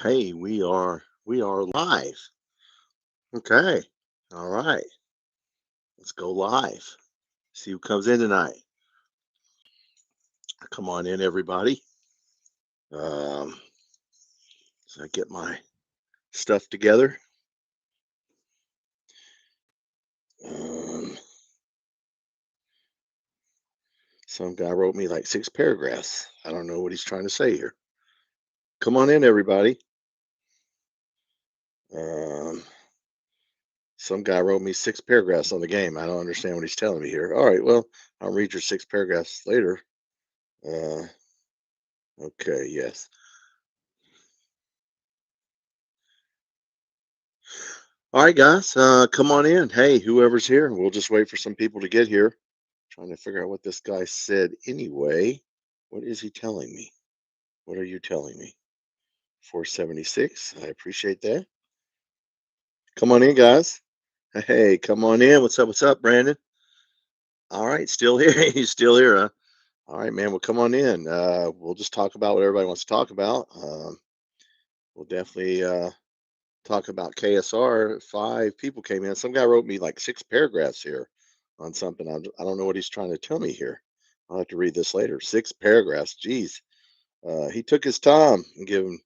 Hey, we are live. Okay. All right. Let's go live. See who comes in tonight. Come on in, everybody. Um, so I get my stuff together. Um, some guy wrote me like 6 paragraphs. I don't know what he's trying to say here. Come on in, everybody. Um, some guy wrote me 6 paragraphs on the game. I don't understand what he's telling me here. All right. Well, I'll read your 6 paragraphs later. Uh, okay. Yes. All right, guys, come on in. Hey, whoever's here, we'll just wait for some people to get here. Trying to figure out what this guy said anyway. What is he telling me? What are you telling me? 476. I appreciate that. Come on in, guys. Hey, come on in. What's up? What's up, Brandon? All right, still here. He's still here, huh? All right, man. Well, come on in. We'll just talk about what everybody wants to talk about. We'll definitely talk about KSR. 5 people came in. Some guy wrote me like 6 paragraphs here on something. I don't know what he's trying to tell me here. I'll have to read this later. 6 paragraphs. Geez. He took his time and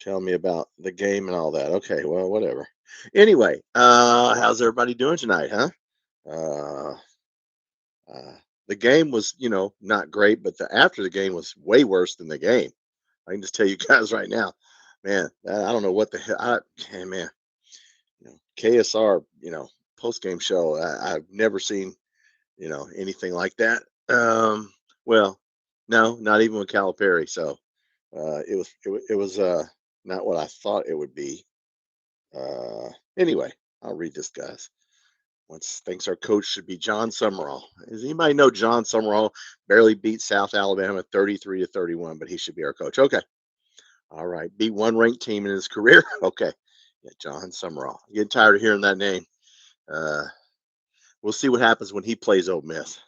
tell me about the game and all that. Okay, well, whatever. Anyway, how's everybody doing tonight, huh? Uh, uh, the game was, not great, but the after the game was way worse than the game. I can just tell you guys right now, man. I don't know what the hell. Hey, man, KSR, post game show. I've never seen, anything like that. Well, no, not even with Calipari. So it was not what I thought it would be. Uh, anyway, I'll read this, guys. Once thinks our coach should be John Summerall. Does anybody know John Summerall barely beat South Alabama 33-31, but he should be our coach? Okay. All right. Beat one ranked team in his career. Okay. Yeah, John Summerall. Getting tired of hearing that name. Uh, we'll see what happens when he plays Ole Miss.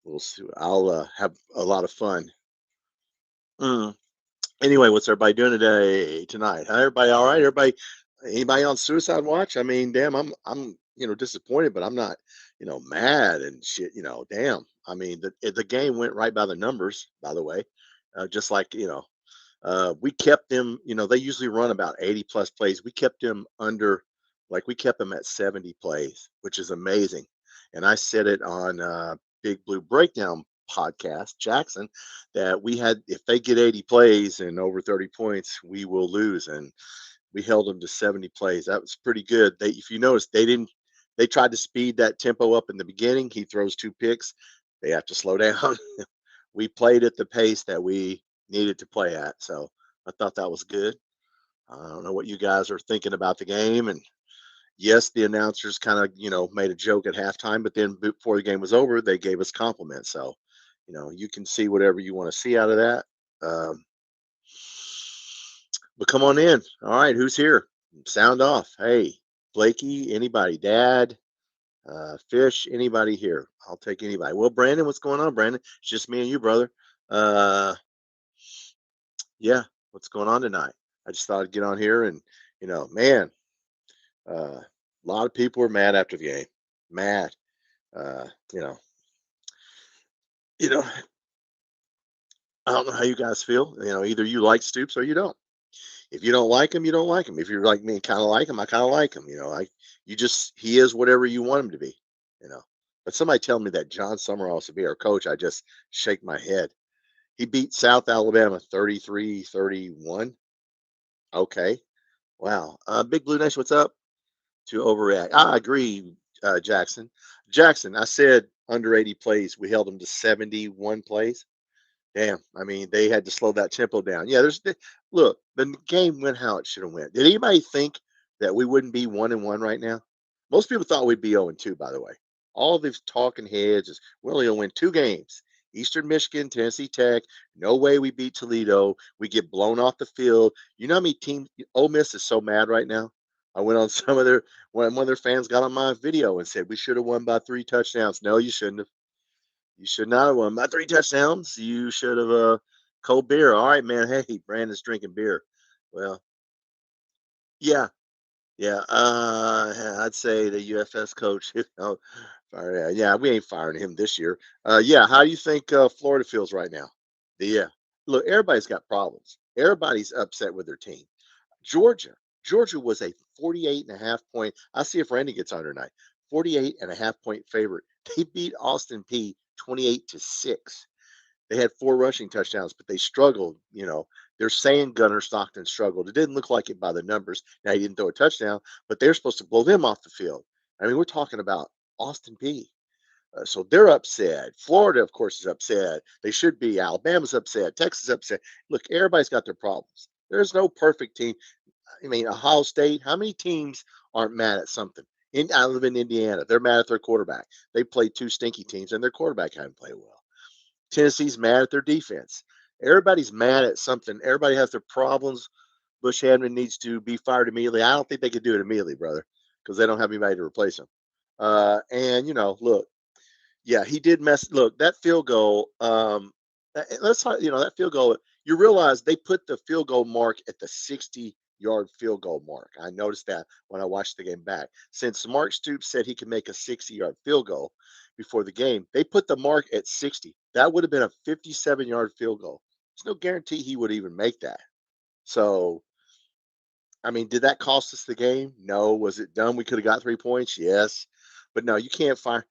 We'll see. I'll have a lot of fun. Mm. Anyway, what's everybody doing tonight? Hi, everybody. All right, everybody. Anybody on suicide watch? I mean, damn, I'm disappointed, but I'm not mad and shit. Damn. I mean, the game went right by the numbers. By the way, just like we kept them. They usually run about 80 plus plays. We kept them under, like we kept them at 70 plays, which is amazing. And I said it on Big Blue Breakdown podcast, Jackson, that we had if they get 80 plays and over 30 points, we will lose. And we held them to 70 plays. That was pretty good. If you notice, they didn't. They tried to speed that tempo up in the beginning. He throws 2 picks. They have to slow down. We played at the pace that we needed to play at. So I thought that was good. I don't know what you guys are thinking about the game. And yes, the announcers kind of, made a joke at halftime, but then before the game was over, they gave us compliments. So, you can see whatever you want to see out of that. Um, but come on in. All right, who's here? Sound off. Hey, Blakey, anybody, Dad, Fish, anybody here? I'll take anybody. Well, Brandon, what's going on, Brandon? It's just me and you, brother. Uh, yeah, what's going on tonight? I just thought I'd get on here and, man, a lot of people were mad after the game. Mad. Uh, you know, you know, I don't know how you guys feel. Either you like Stoops or you don't. If you don't like him, you don't like him. If you're like me, kind of like him, I kind of like him. He is whatever you want him to be. You know. But somebody tell me that John Summerall should be our coach, I just shake my head. He beat South Alabama 33-31. Okay. Wow. Big Blue Nation, what's up? To overreact. I agree, Jackson. Jackson, I said under 80 plays. We held them to 71 plays. Damn. I mean, they had to slow that tempo down. Yeah, look, the game went how it should have went. Did anybody think that we wouldn't be 1-1 right now? Most people thought we'd be 0-2, by the way. All these talking heads is we're only gonna win 2 games. Eastern Michigan, Tennessee Tech. No way we beat Toledo. We get blown off the field. You know how many teams Ole Miss is so mad right now? I went on some of their one of their fans got on my video and said we should have won by 3 touchdowns. No, you shouldn't have. You should not have won by 3 touchdowns. You should have cold beer. All right, man. Hey, Brandon's drinking beer. Well, Yeah, yeah. I'd say the UFS coach. Yeah, we ain't firing him this year. Yeah, how do you think Florida feels right now? Yeah. Look, everybody's got problems. Everybody's upset with their team. Georgia. Georgia was a 48 and a half point. I see if Randy gets on tonight. 48 and a half point favorite. They beat Austin P 28-6. They had 4 rushing touchdowns, but they struggled. They're saying Gunnar Stockton struggled. It didn't look like it by the numbers. Now he didn't throw a touchdown, but they're supposed to blow them off the field. I mean, we're talking about Austin P. So they're upset. Florida, of course, is upset. They should be. Alabama's upset. Texas is upset. Look, everybody's got their problems. There's no perfect team. I mean, Ohio State. How many teams aren't mad at something? I live in Indiana. They're mad at their quarterback. They played 2 stinky teams, and their quarterback hadn't played well. Tennessee's mad at their defense. Everybody's mad at something. Everybody has their problems. Bush Hadman needs to be fired immediately. I don't think they could do it immediately, brother, because they don't have anybody to replace him. And look, yeah, he did mess. Look, that field goal. Let's that field goal. You realize they put the field goal mark at the 60-yard field goal mark. I noticed that when I watched the game back. Since Mark Stoops said he could make a 60-yard field goal before the game, they put the mark at 60. That would have been a 57-yard field goal. There's no guarantee he would even make that. So, I mean, did that cost us the game? No. Was it dumb? We could have got 3 points. Yes, but no, you can't find.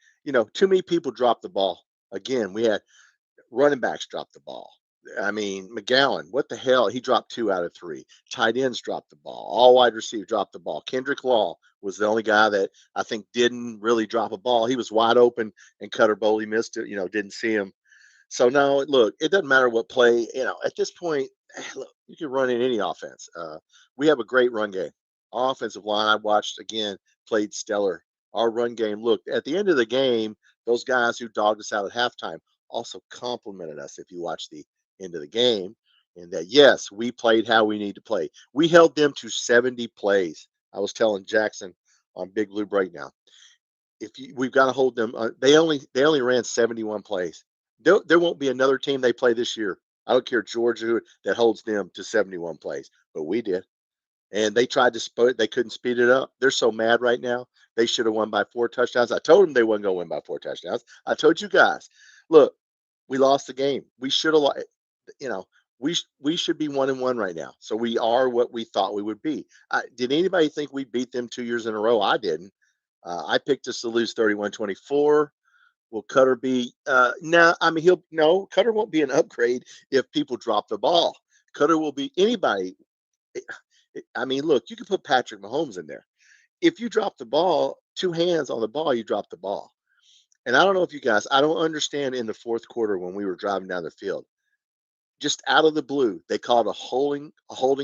Too many people dropped the ball. Again, we had running backs drop the ball. I mean, McGowan, what the hell? He dropped 2 out of 3. Tight ends dropped the ball. All wide receivers dropped the ball. Kendrick Law was the only guy that I think didn't really drop a ball. He was wide open, and Cutter Boley missed it. Didn't see him. So no, look, it doesn't matter what play. At this point, look, you can run in any offense. We have a great run game. Our offensive line, I watched again, played stellar. Our run game, look, at the end of the game, those guys who dogged us out at halftime also complimented us. If you watch the end of the game, and that yes, we played how we need to play. We held them to 70 plays. I was telling Jackson on Big Blue Breakdown, we've got to hold them. They only ran 71 plays. There won't be another team they play this year. I don't care Georgia that holds them to 71 plays, but we did. And they tried to they couldn't speed it up. They're so mad right now. They should have won by 4 touchdowns. I told them they wasn't going to win by 4 touchdowns. I told you guys, look, we lost the game. We should have, you know, we should be 1-1 right now. So we are what we thought we would be. Did anybody think we beat them 2 years in a row? I didn't. I picked us to lose 31-24. Will Cutter be now? I mean, he'll no Cutter won't be an upgrade if people drop the ball. Cutter will be anybody. I mean, look, you can put Patrick Mahomes in there. If you drop the ball, 2 hands on the ball, you drop the ball. And I don't know if you guys, I don't understand in the fourth quarter when we were driving down the field, just out of the blue, they called a holding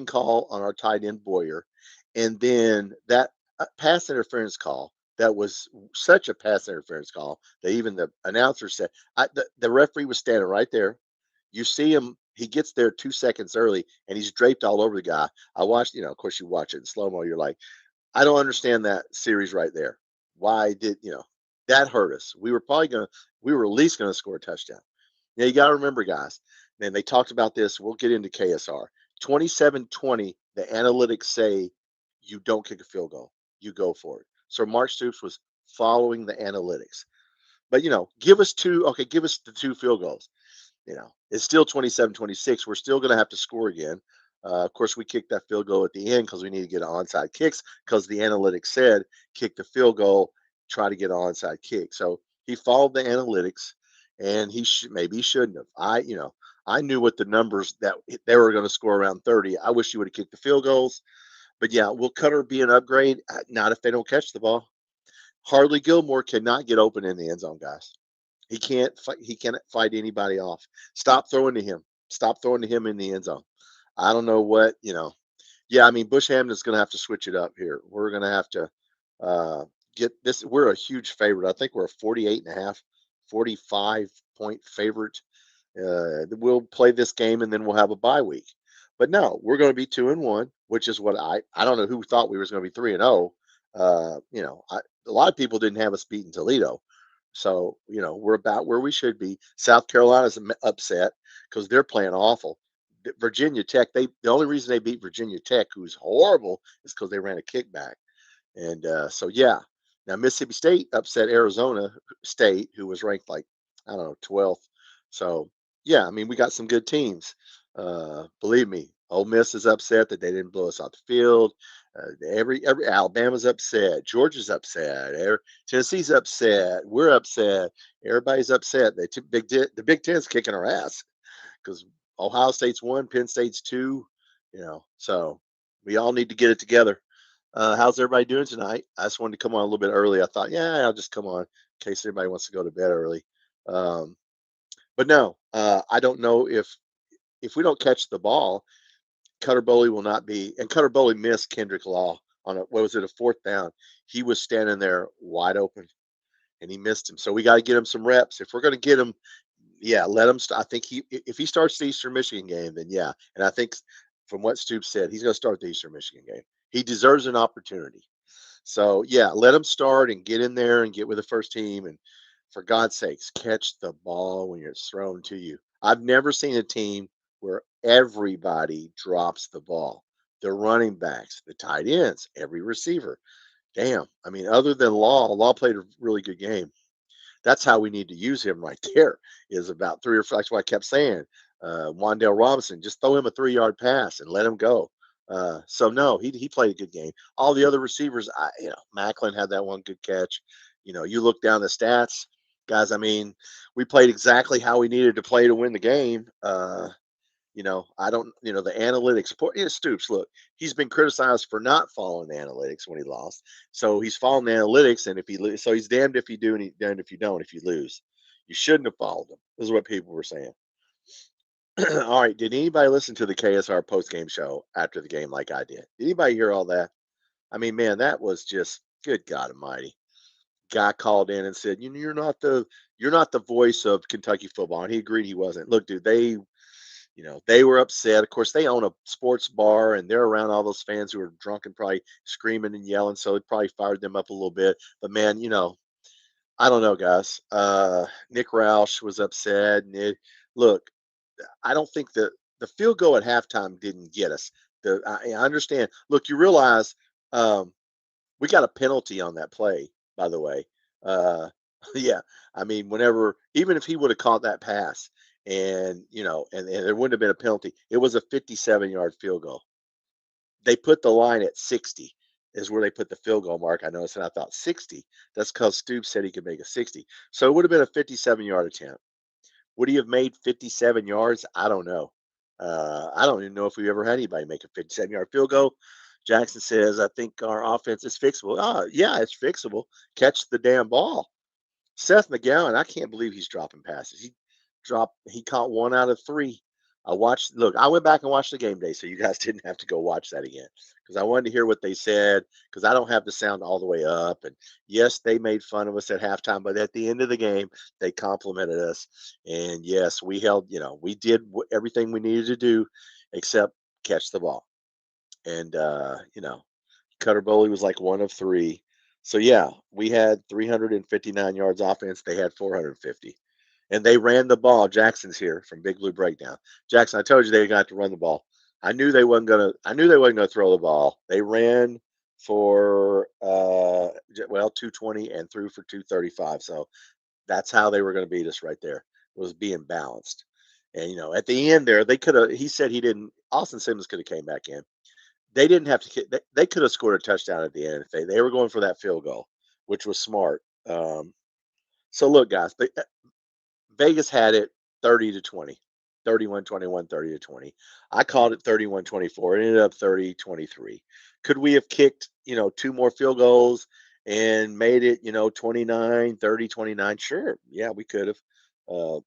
call on our tight end Boyer, and then that pass interference call. That was such a pass interference call that even the announcer said the referee was standing right there. You see him; he gets there 2 seconds early, and he's draped all over the guy. I watched, of course, you watch it in slow mo. You're like, I don't understand that series right there. Why did that hurt us? We were at least gonna score a touchdown. Now you got to remember, guys, and they talked about this. We'll get into KSR. 27-20, the analytics say you don't kick a field goal. You go for it. So Mark Stoops was following the analytics. But, give us the 2 field goals. It's still 27-26. We're still going to have to score again. Of course, we kicked that field goal at the end because we need to get onside kicks because the analytics said kick the field goal, try to get an onside kick. So he followed the analytics, and maybe he shouldn't have. I knew what the numbers that they were going to score around 30. I wish he would have kicked the field goals. But yeah, will Cutter be an upgrade? Not if they don't catch the ball. Harley Gilmore cannot get open in the end zone, guys. He can't fight. He cannot fight anybody off. Stop throwing to him. Stop throwing to him in the end zone. I don't know what. Yeah, I mean, Bush Hamden's going to have to switch it up here. We're going to have to get this. We're a huge favorite. I think we're a 48 and a half, 45-point favorite. We'll play this game and then we'll have a bye week. But no, we're going to be 2-1, which is what I don't know who thought we was going to be 3-0. A lot of people didn't have us beating Toledo. So, we're about where we should be. South Carolina's upset because they're playing awful. Virginia Tech. The only reason they beat Virginia Tech, who's horrible, is because they ran a kickback. And so yeah. Now Mississippi State upset Arizona State, who was ranked like I don't know 12th. So yeah, I mean we got some good teams. Believe me, Ole Miss is upset that they didn't blow us off the field. Every Alabama's upset, Georgia's upset, Tennessee's upset, we're upset, everybody's upset. The Big Ten's kicking our ass because Ohio State's one, Penn State's two, so we all need to get it together. How's everybody doing tonight? I just wanted to come on a little bit early. I thought, yeah, I'll just come on in case everybody wants to go to bed early. Um, but no, I don't know if we don't catch the ball, Cutter Boley will not be. And Cutter Boley missed Kendrick Law on what was it, a fourth down? He was standing there wide open, and he missed him. So we got to get him some reps. If we're going to get him, yeah, let him. I think if he starts the Eastern Michigan game, then yeah. And I think from what Stoops said, he's going to start the Eastern Michigan game. He deserves an opportunity. So yeah, let him start and get in there and get with the first team. And for God's sakes, catch the ball when it's thrown to you. I've never seen a team where everybody drops the ball. The running backs, the tight ends, every receiver. Damn. I mean, other than Law played a really good game. That's how we need to use him right there. Is about three or four. That's what I kept saying. Wandale Robinson, just throw him a 3-yard pass and let him go. So no, he played a good game. All the other receivers, Macklin had that one good catch. You look down the stats, guys. I mean, we played exactly how we needed to play to win the game. I don't, the analytics. Stoops, look, he's been criticized for not following the analytics when he lost. So he's following the analytics, and if he so he's damned if you do and he's damned if you don't. If you lose, you shouldn't have followed them. This is what people were saying. All right, did anybody listen to the KSR post game show after the game like I did? Did anybody hear all that? I mean, man, that was just good God Almighty. Guy called in and said, you're not the voice of Kentucky football, and he agreed he wasn't. Look, dude, they were upset. Of course, they own a sports bar and they're around all those fans who are drunk and probably screaming and yelling. So it probably fired them up a little bit. But man, I don't know, guys. Nick Roush was upset. Look, I don't think the field goal at halftime didn't get us. I understand. Look, you realize we got a penalty on that play, by the way. Yeah, I mean, even if he would have caught that pass, and there wouldn't have been a penalty, it was a 57-yard field goal. They put the line at 60, is where they put the field goal mark. I noticed, and I thought 60. That's because Stoops said he could make a 60, so it would have been a 57-yard attempt. Would he have made 57 yards? I don't know. I don't even know if we ever had anybody make a 57-yard field goal. Jackson says, I think our offense is fixable. Oh, yeah, it's fixable. Catch the damn ball. Seth McGowan, I can't believe he's dropping passes. He caught 1 out of 3. I went back and watched the game day, so you guys didn't have to go watch that again because I wanted to hear what they said because I don't have the sound all the way up. And yes, they made fun of us at halftime, but at the end of the game, they complimented us. And yes, we did everything we needed to do except catch the ball. And, Cutter Boley was like 1 of 3. So yeah, we had 359 yards offense. They had 450, and they ran the ball. Jackson's here from Big Blue Breakdown. Jackson, I told you they got to run the ball. I knew they wasn't gonna throw the ball. They ran for 220 and threw for 235. So that's how they were going to beat us right there. Was being balanced. And at the end there, they could have. He said he didn't. Austin Simmons could have came back in. They didn't have to. They could have scored a touchdown at the end if they were going for that field goal, which was smart. So look, guys, Vegas had it 30-20, 31-21, 30-20. I called it 31-24. It ended up 30-23. Could we have kicked, 2 more field goals and made it, 29, 30, 29? Sure. Yeah, we could have. Uh,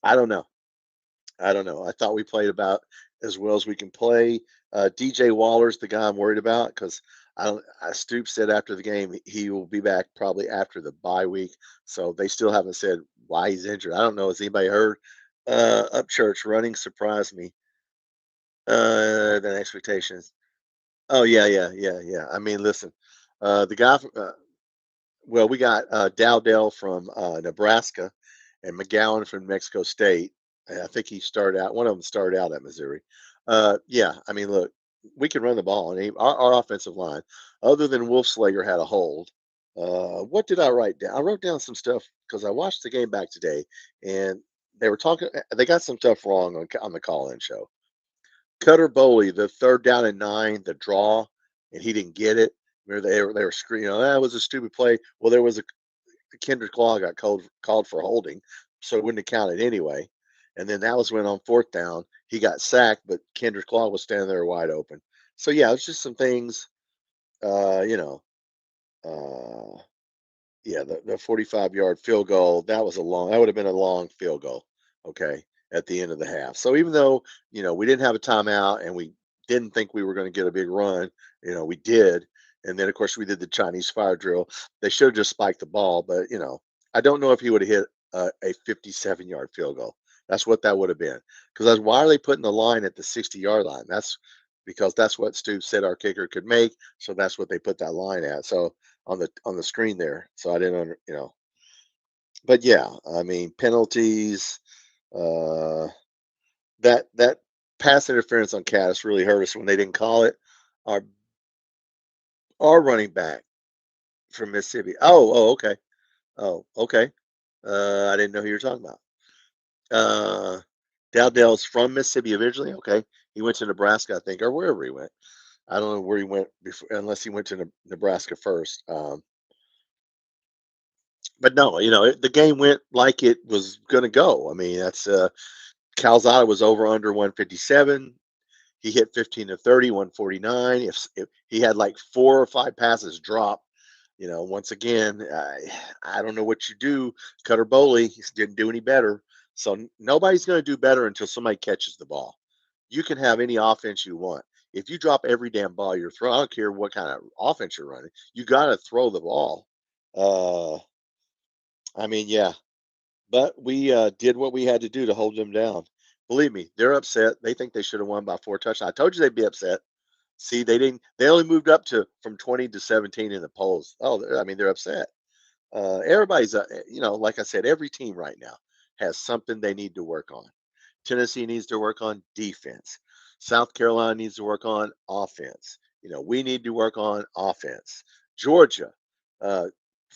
I don't know. I don't know. I thought we played about as well as we can play. DJ Waller's the guy I'm worried about because Stoops said after the game he will be back probably after the bye week. So they still haven't said why he's injured. I don't know. Has anybody heard? Upchurch running surprised me than expectations. Oh yeah, yeah, yeah, yeah. I mean, listen, the guy. Well, we got Dowdell from Nebraska and McGowan from Mexico State. I think he started out. One of them started out at Missouri. Yeah, I mean, look, we can run the ball, and our offensive line, other than Wolfslager had a hold. What did I write down? I wrote down some stuff because I watched the game back today, and they were talking. They got some stuff wrong on the call-in show. Cutter Boley, the 3rd down and 9, the draw, and he didn't get it. Remember they were screaming, "Oh, that was a stupid play." Well, there was a Kendrick Law got called for holding, so it wouldn't have counted anyway. And then that was when on 4th down he got sacked, but Kendrick Law was standing there wide open. So yeah, it's just some things. Uh, you know, uh, yeah, the 45-yard field goal, that would have been a long field goal, okay, at the end of the half. So even though, we didn't have a timeout and we didn't think we were going to get a big run, we did. And then of course we did the Chinese fire drill. They should have just spiked the ball, but I don't know if he would have hit a 57-yard field goal. That's what that would have been. Because why are they putting the line at the 60-yard line? That's because that's what Stu said our kicker could make. So that's what they put that line at. So on the screen there. So I didn't but yeah, I mean penalties, uh that pass interference on Caddis really hurt us when they didn't call it. Our our running back from Mississippi. Oh, okay. Oh, okay. I didn't know who you were talking about. Dowdell's from Mississippi originally. Okay. He went to Nebraska, I think, or wherever he went. I don't know where he went before, unless he went to Nebraska first. But no, the game went like it was going to go. I mean, that's Calzada was over under 157. He hit 15 to 30, 149. If he had like 4 or 5 passes drop, once again, I don't know what you do. Cutter Boley, he didn't do any better. So nobody's going to do better until somebody catches the ball. You can have any offense you want. If you drop every damn ball you're throwing, I don't care what kind of offense you're running, you got to throw the ball. Uh, I mean, yeah, but we did what we had to do to hold them down. Believe me, they're upset. They think they should have won by 4 touchdowns. I told you they'd be upset. See, they didn't. They only moved up to from 20 to 17 in the polls. Oh, I mean, they're upset. Everybody's, like I said, every team right now has something they need to work on. Tennessee needs to work on defense. South Carolina needs to work on offense. We need to work on offense. Georgia, uh,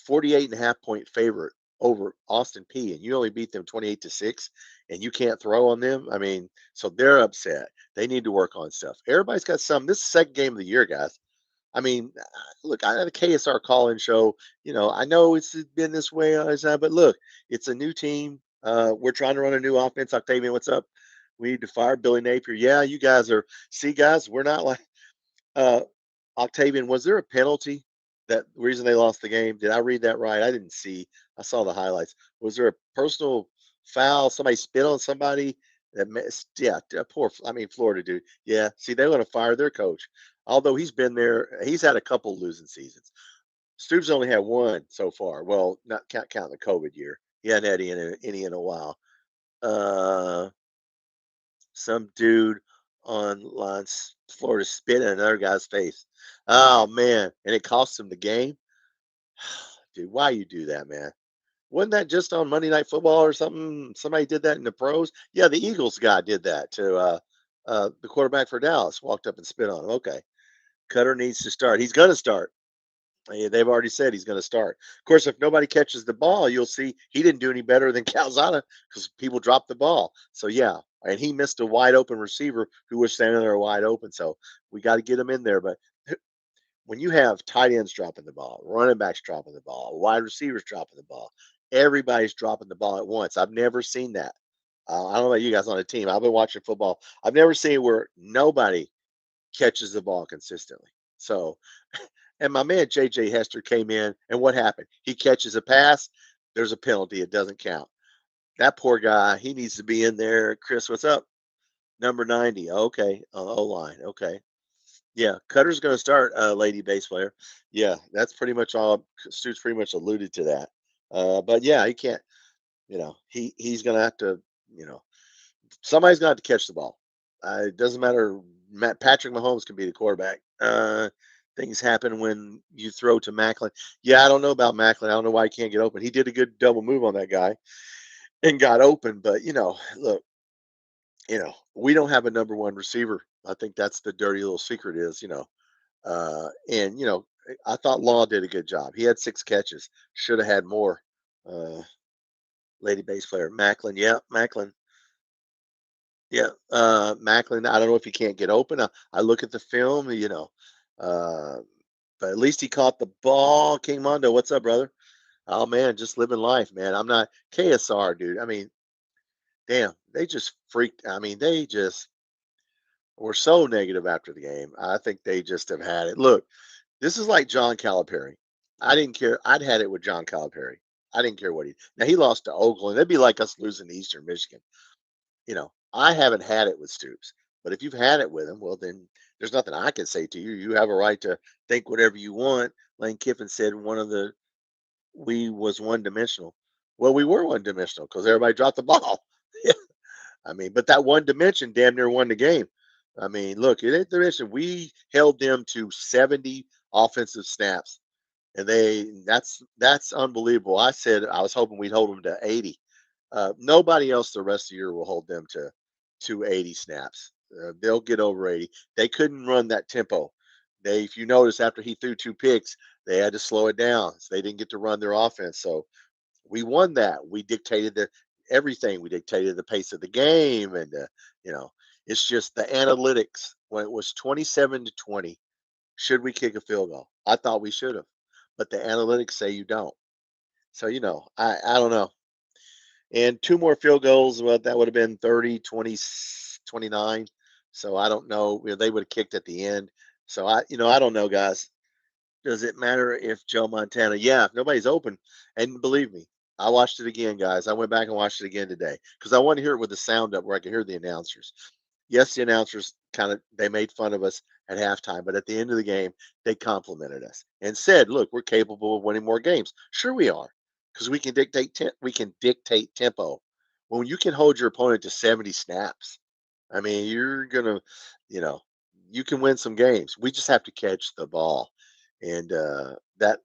48.5 point favorite over Austin P, and you only beat them 28-6, and you can't throw on them. I mean, so they're upset. They need to work on stuff. Everybody's got some. This is the second game of the year, guys. I mean, look, I had a KSR call-in show. I know it's been this way all the time, but look, it's a new team. We're trying to run a new offense. Octavian, what's up? We need to fire Billy Napier. Yeah, you guys are. See, guys, we're not like uh, Octavian. Was there a penalty that reason they lost the game? Did I read that right? I didn't see. I saw the highlights. Was there a personal foul? Somebody spit on somebody? Yeah, poor. I mean, Florida dude. Yeah. See, they're going to fire their coach. Although he's been there, he's had a couple losing seasons. Stu's only had one so far. Well, not counting the COVID year. He hadn't had any in a while. Uh, some dude on Florida spit in another guy's face. Oh man, and it cost him the game. Dude, why you do that, man? Wasn't that just on Monday Night Football or something? Somebody did that in the pros. Yeah, the Eagles guy did that to the quarterback for Dallas. Walked up and spit on him. Okay, Cutter needs to start. He's going to start. They've already said he's going to start. Of course, if nobody catches the ball, you'll see he didn't do any better than Calzada because people dropped the ball. So yeah, and he missed a wide open receiver who was standing there wide open. So we got to get him in there. But when you have tight ends dropping the ball, running backs dropping the ball, wide receivers dropping the ball, everybody's dropping the ball at once. I've never seen that. I don't know about you guys on the team. I've been watching football. I've never seen where nobody catches the ball consistently. So, and my man JJ Hester came in, and what happened? He catches a pass. There's a penalty. It doesn't count. That poor guy. He needs to be in there. Chris, what's up? Number 90. Okay, O line. Okay. Yeah, Cutter's going to start, lady bass player. Yeah, that's pretty much all. Stu's pretty much alluded to that. But yeah, he can't. He's going to have to. You know, somebody's going to have to catch the ball. It doesn't matter. Patrick Mahomes can be the quarterback. Things happen when you throw to Macklin. Yeah, I don't know about Macklin. I don't know why he can't get open. He did a good double move on that guy and got open. But look. We don't have a number one receiver. I think that's the dirty little secret is. And I thought Law did a good job. He had 6 catches. Should have had more. Uh, Lady bass player Macklin, yeah, Macklin, yeah, Macklin. I don't know if he can't get open. I look at the film, uh, but at least he caught the ball. King Mondo, what's up, brother? Oh man, just living life, man. I'm not KSR, dude. I mean, damn, they just freaked. I mean, they just were so negative after the game. I think they just have had it. Look, this is like John Calipari. I didn't care. I'd had it with John Calipari. I didn't care what he. Now he lost to Oakland. It'd be like us losing to Eastern Michigan. I haven't had it with Stoops, but if you've had it with him, well, then there's nothing I can say to you. You have a right to think whatever you want. Lane Kiffin said one of the we was one dimensional. Well, we were one dimensional because everybody dropped the ball. Yeah, I mean, but that one dimension damn near won the game. I mean, look, it ain't dimension. We held them to 70 offensive snaps, and that's unbelievable. I said I was hoping we'd hold them to 80. Nobody else the rest of the year will hold them to 80 snaps. They'll get over 80. They couldn't run that tempo. If you notice, after he threw 2 picks, they had to slow it down. So they didn't get to run their offense. So we won that. We dictated everything. We dictated the pace of the game, and you know, it's just the analytics. When it was 27-20, should we kick a field goal? I thought we should have, but the analytics say you don't. So I don't know. And 2 more field goals, well, that would have been 30, 20, 29. So I don't know. They would have kicked at the end. So I don't know, guys. Does it matter if Joe Montana? Yeah, if nobody's open. And believe me, I watched it again, guys. I went back and watched it again today because I want to hear it with the sound up where I can hear the announcers. Yes, the announcers they made fun of us at halftime, but at the end of the game, they complimented us and said, "Look, we're capable of winning more games." Sure, we are, because we can dictate tempo. When you can hold your opponent to 70 snaps, I mean, you're gonna, you know, you can win some games. We just have to catch the ball, and that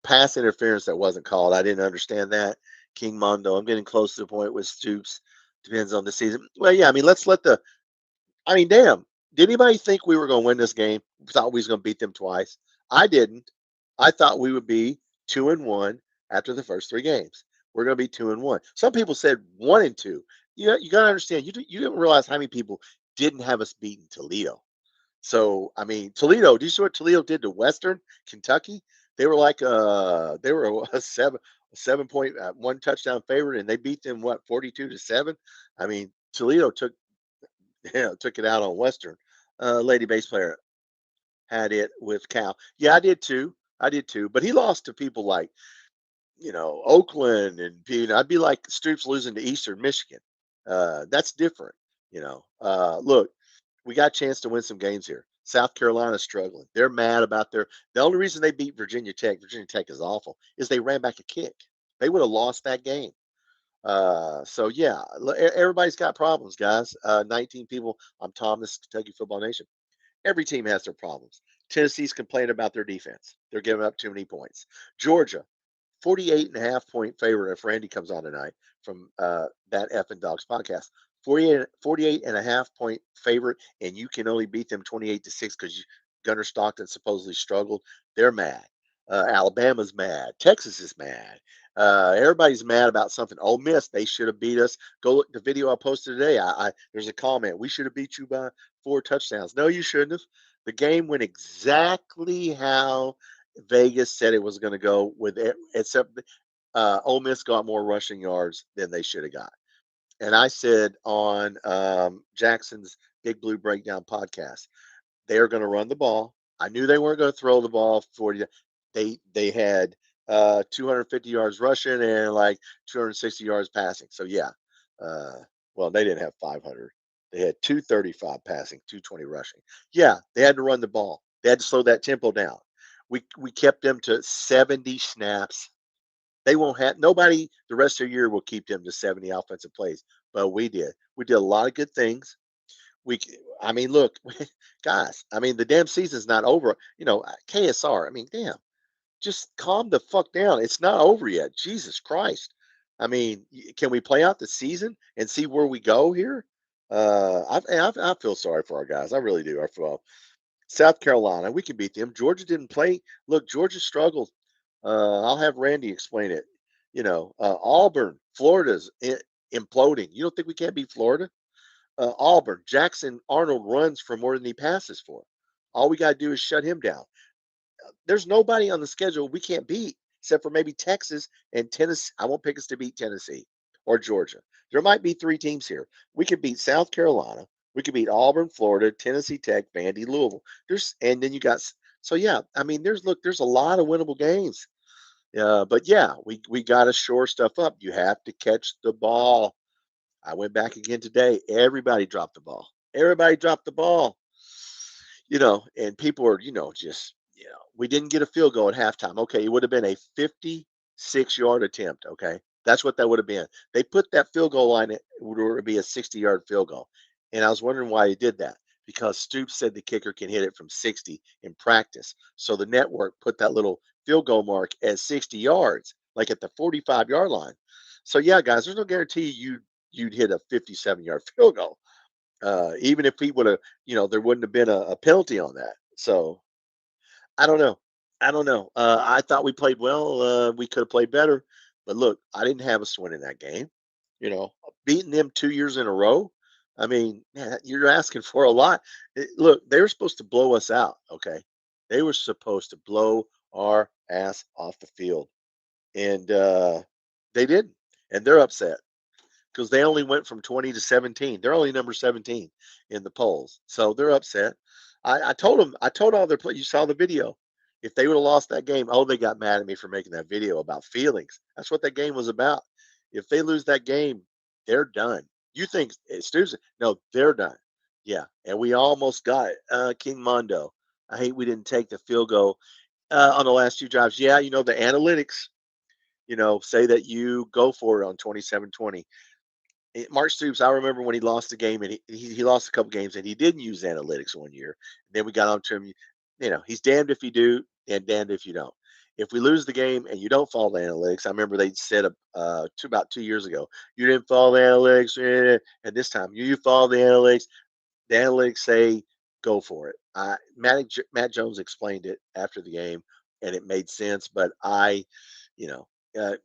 pass interference that wasn't called, I didn't understand that. King Mondo, I'm getting close to the point with Stoops. Depends on the season. Well, yeah, I mean, let's let the I mean, damn. Did anybody think we were going to win this game? Thought we was going to beat them twice? I didn't. I thought we would be 2-1 after the first 3 games. We're going to be 2-1. Some people said 1-2. You got to understand. You didn't realize how many people didn't have us beating Toledo. So I mean, Toledo. Do you see what Toledo did to Western Kentucky? They were like they were a 7 point 1 touchdown favorite, and they beat them what 42-7. I mean, Toledo took it out on Western. Lady bass player had it with Cal. Yeah, I did too. I did too. But he lost to people like Oakland, and I'd be like Stoops losing to Eastern Michigan. That's different. Look, we got a chance to win some games here. South Carolina's struggling. They're mad about The only reason they beat Virginia Tech. Virginia Tech is awful. Is they ran back a kick. They would have lost that game. So yeah, everybody's got problems, guys. 19 people. I'm Tom. This is Kentucky Football Nation. Every team has their problems. Tennessee's complaining about their defense. They're giving up too many points. Georgia, 48.5 point favorite if Randy comes on tonight from that F and Dogs podcast. 48.5 point favorite, and you can only beat them 28-6 because Gunner Stockton supposedly struggled. They're mad. Alabama's mad. Texas is mad. Everybody's mad about something. Ole Miss, they should have beat us. Go look at the video I posted today. There's a comment. We should have beat you by 4 touchdowns. No, you shouldn't have. The game went exactly how Vegas said it was going to go, except Ole Miss got more rushing yards than they should have got. And I said on Jackson's Big Blue Breakdown podcast, they are going to run the ball. I knew they weren't going to throw the ball 40. They had 250 yards rushing and like 260 yards passing. So yeah, uh, well they didn't have 500. They had 235 passing, 220 rushing. Yeah, they had to run the ball. They had to slow that tempo down. We kept them to 70 snaps. They won't have nobody the rest of the year will keep them to 70 offensive plays, but we did. We did a lot of good things. we I mean, look, guys, I mean, the damn season's not over. KSR, I mean, damn, just calm the fuck down. It's not over yet. Jesus Christ. I mean, can we play out the season and see where we go here? I feel sorry for our guys. I really do. I feel South Carolina, we can beat them. Georgia didn't play. Look, Georgia struggled. I'll have Randy explain it. Auburn, Florida's imploding. You don't think we can't beat Florida? Auburn, Jackson Arnold runs for more than he passes for. All we got to do is shut him down. There's nobody on the schedule we can't beat except for maybe Texas and Tennessee. I won't pick us to beat Tennessee or Georgia. There might be three teams here. We could beat South Carolina. We could beat Auburn, Florida, Tennessee Tech, Vandy, Louisville. And then you got so yeah. I mean, there's a lot of winnable games. But yeah, we got to shore stuff up. You have to catch the ball. I went back again today. Everybody dropped the ball. Everybody dropped the ball. And people are, just, we didn't get a field goal at halftime. Okay, it would have been a 56-yard attempt. Okay, that's what that would have been. They put that field goal line, it would be a 60-yard field goal. And I was wondering why they did that because Stoops said the kicker can hit it from 60 in practice. So the network put that little field goal mark at 60 yards, like at the 45-yard line. So yeah, guys, there's no guarantee you'd hit a 57-yard field goal. Even if he would have, there wouldn't have been a penalty on that. So I don't know. I don't know. I thought we played well. We could have played better. But look, I didn't have us winning that game. Beating them 2 years in a row. I mean, man, you're asking for a lot. Look, they were supposed to blow us out. Okay, they were supposed to blow our ass off the field, and they didn't, and they're upset because they only went from 20 to 17. They're only number 17 in the polls. So they're upset. I told them, I told all their players, you saw the video. If they would have lost that game, oh, they got mad at me for making that video about feelings. That's what that game was about. If they lose that game, they're done. You think it's Tuesday? No, they're done. Yeah. And we almost got it. King Mondo. I hate we didn't take the field goal on the last two drives. Yeah, the analytics, say that you go for it on 27-20. Mark Stoops, I remember when he lost the game and he lost a couple games and he didn't use analytics one year. And then we got on to him, he's damned if you do and damned if you don't. If we lose the game and you don't follow the analytics, I remember they said about 2 years ago, you didn't follow the analytics, and this time you follow the analytics. The analytics say go for it. Matt Jones explained it after the game, and it made sense. But you know, uh,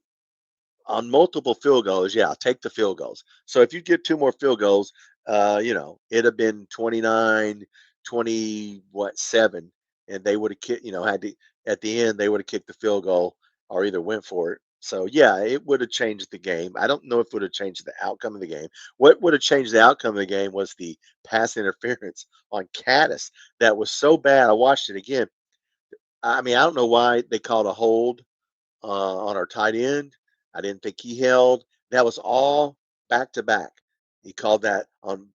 on multiple field goals, yeah, take the field goals. So if you get two more field goals, it'd have been 29, 20, what, 7, and they would have kicked, had to, at the end, they would have kicked the field goal or either went for it. So yeah, it would have changed the game. I don't know if it would have changed the outcome of the game. What would have changed the outcome of the game was the pass interference on Caddis. That was so bad. I watched it again. I mean, I don't know why they called a hold on our tight end. I didn't think he held. That was all back to back. He called that on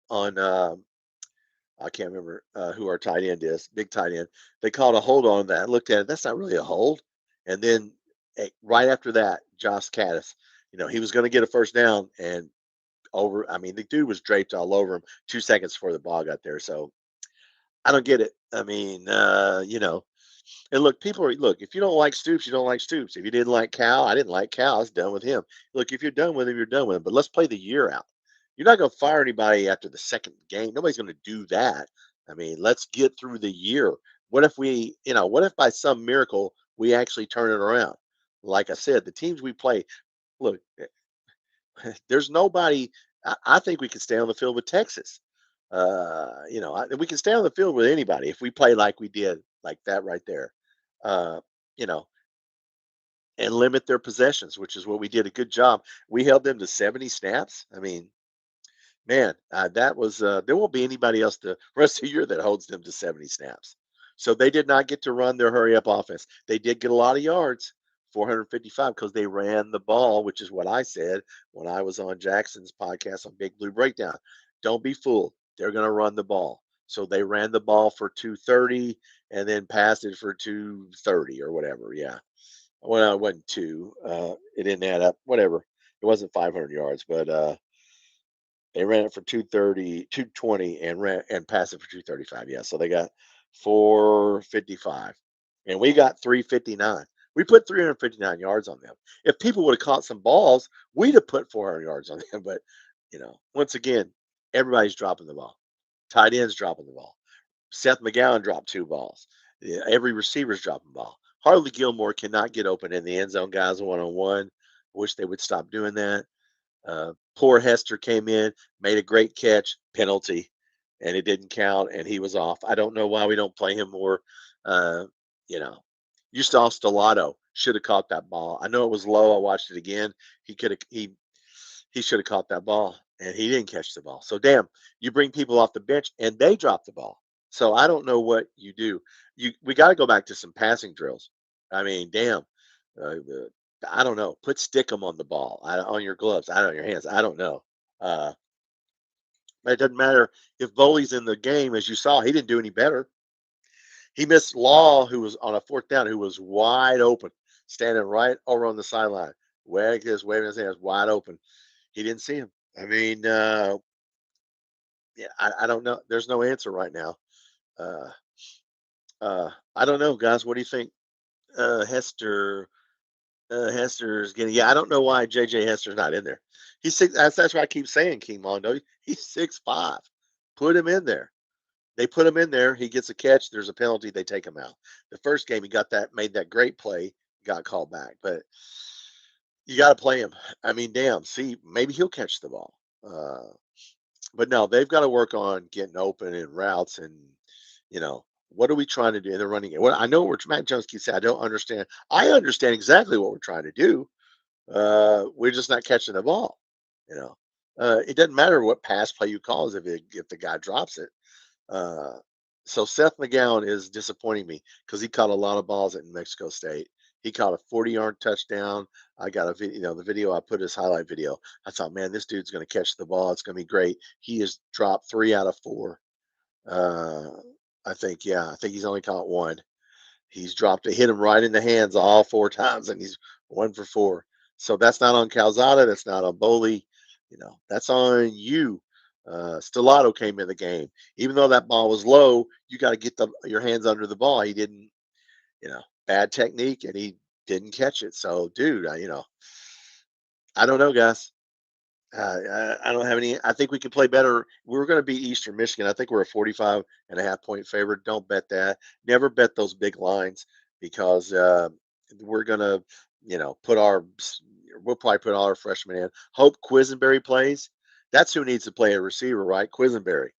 I can't remember who our tight end is, big tight end. They called a hold on that. I looked at it. That's not really a hold. And then right after that, Josh Caddis, he was going to get a first down and over. I mean, the dude was draped all over him 2 seconds before the ball got there. So I don't get it. I mean, and look, look. If you don't like Stoops, you don't like Stoops. If you didn't like Cal, I didn't like Cal. I was done with him. Look, if you're done with him, you're done with him. But let's play the year out. You're not going to fire anybody after the second game. Nobody's going to do that. I mean, let's get through the year. What if what if by some miracle we actually turn it around? Like I said, the teams we play, look, there's nobody. I think we can stay on the field with Texas. We can stay on the field with anybody if we play like we did, like that right there. Uh, you know, and limit their possessions, which is what we did a good job. We held them to 70 snaps. I mean, man, that was there won't be anybody else the rest of the year that holds them to 70 snaps. So they did not get to run their hurry up offense. They did get a lot of yards, 455, because they ran the ball, which is what I said when I was on Jackson's podcast on Big Blue Breakdown. Don't be fooled. They're going to run the ball. So they ran the ball for 230 and then passed it for 230 or whatever. Yeah. Well, it wasn't two. It didn't add up. Whatever. It wasn't 500 yards, but they ran it for 230, 220, and passed it for 235. Yeah, so they got 455, and we got 359. We put 359 yards on them. If people would have caught some balls, we'd have put 400 yards on them. But once again, Everybody's dropping the ball. Tight ends dropping the ball. Seth McGowan dropped 2 balls. Yeah, every receiver's dropping the ball. Harley Gilmore cannot get open in the end zone, guys, one on one. Wish they would stop doing that. Poor Hester came in, made a great catch, penalty, and it didn't count, and he was off. I don't know why we don't play him more. Uh, you know, you saw Stellato should have caught that ball. I know it was low. I watched it again. He could have. He should have caught that ball, and he didn't catch the ball. So damn, you bring people off the bench, and they drop the ball. So I don't know what you do. We got to go back to some passing drills. I mean, damn. The I don't know. Put stickum on the ball, on your gloves, I don't know, your hands. I don't know. Uh, but it doesn't matter if Boley's in the game, as you saw. He didn't do any better. He missed Law, who was on a fourth down, who was wide open, standing right over on the sideline, waving his hands, wide open. He didn't see him. I mean, yeah, I don't know. There's no answer right now. Uh, I don't know, guys. What do you think? Hester Hester's getting. Yeah, I don't know why JJ Hester's not in there. He's six. That's what I keep saying, King Mondo. He's 6'5". Put him in there. They put him in there. He gets a catch. There's a penalty. They take him out. The first game, he got that, made that great play, got called back. But you got to play him. I mean, damn. See, maybe he'll catch the ball. Uh, but no, they've got to work on getting open and routes and what are we trying to do in the running game? Well, I know what Matt Jones keeps saying. I don't understand. I understand exactly what we're trying to do. We're just not catching the ball. You know, it doesn't matter what pass play you call if the guy drops it. Uh, so Seth McGowan is disappointing me because he caught a lot of balls at New Mexico State. He caught a 40-yard touchdown. I got a video, the video I put his highlight video. I thought, man, this dude's going to catch the ball. It's going to be great. He has dropped 3 out of 4. Uh, I think, yeah, I think he's only caught 1. He's dropped it, hit him right in the hands all 4 times, and he's 1 for 4. So that's not on Calzada. That's not on Boley. That's on you. Stellato came in the game. Even though that ball was low, you got to get your hands under the ball. He didn't, bad technique, and he didn't catch it. So, dude, I don't know, guys. I don't have any. I think we can play better. We're going to beat Eastern Michigan. I think we're a 45.5 point favorite. Don't bet that. Never bet those big lines because we're going to, put we'll probably put all our freshmen in. Hope Quisenberry plays. That's who needs to play a receiver, right? Quisenberry.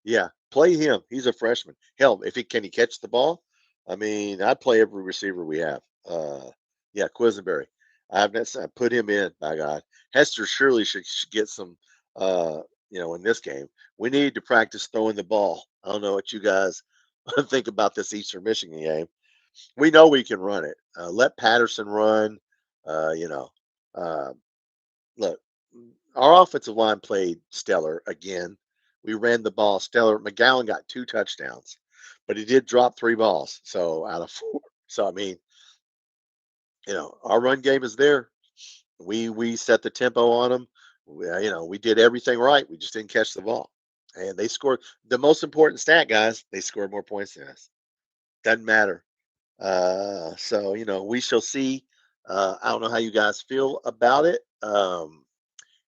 Yeah, play him. He's a freshman. Hell, if he can he catch the ball? I mean, I'd play every receiver we have. Yeah, Quisenberry. I put him in, by God. Hester surely should get some, in this game. We need to practice throwing the ball. I don't know what you guys think about this Eastern Michigan game. We know we can run it. Let Patterson run. Uh, you know, uh, Look, our offensive line played stellar again. We ran the ball stellar. McGowan got 2 touchdowns, but he did drop 3 balls. So out of 4. So I mean, our run game is there. We set the tempo on them. We did everything right. We just didn't catch the ball, and they scored. The most important stat, guys, they scored more points than us. Doesn't matter. So we shall see. I don't know how you guys feel about it.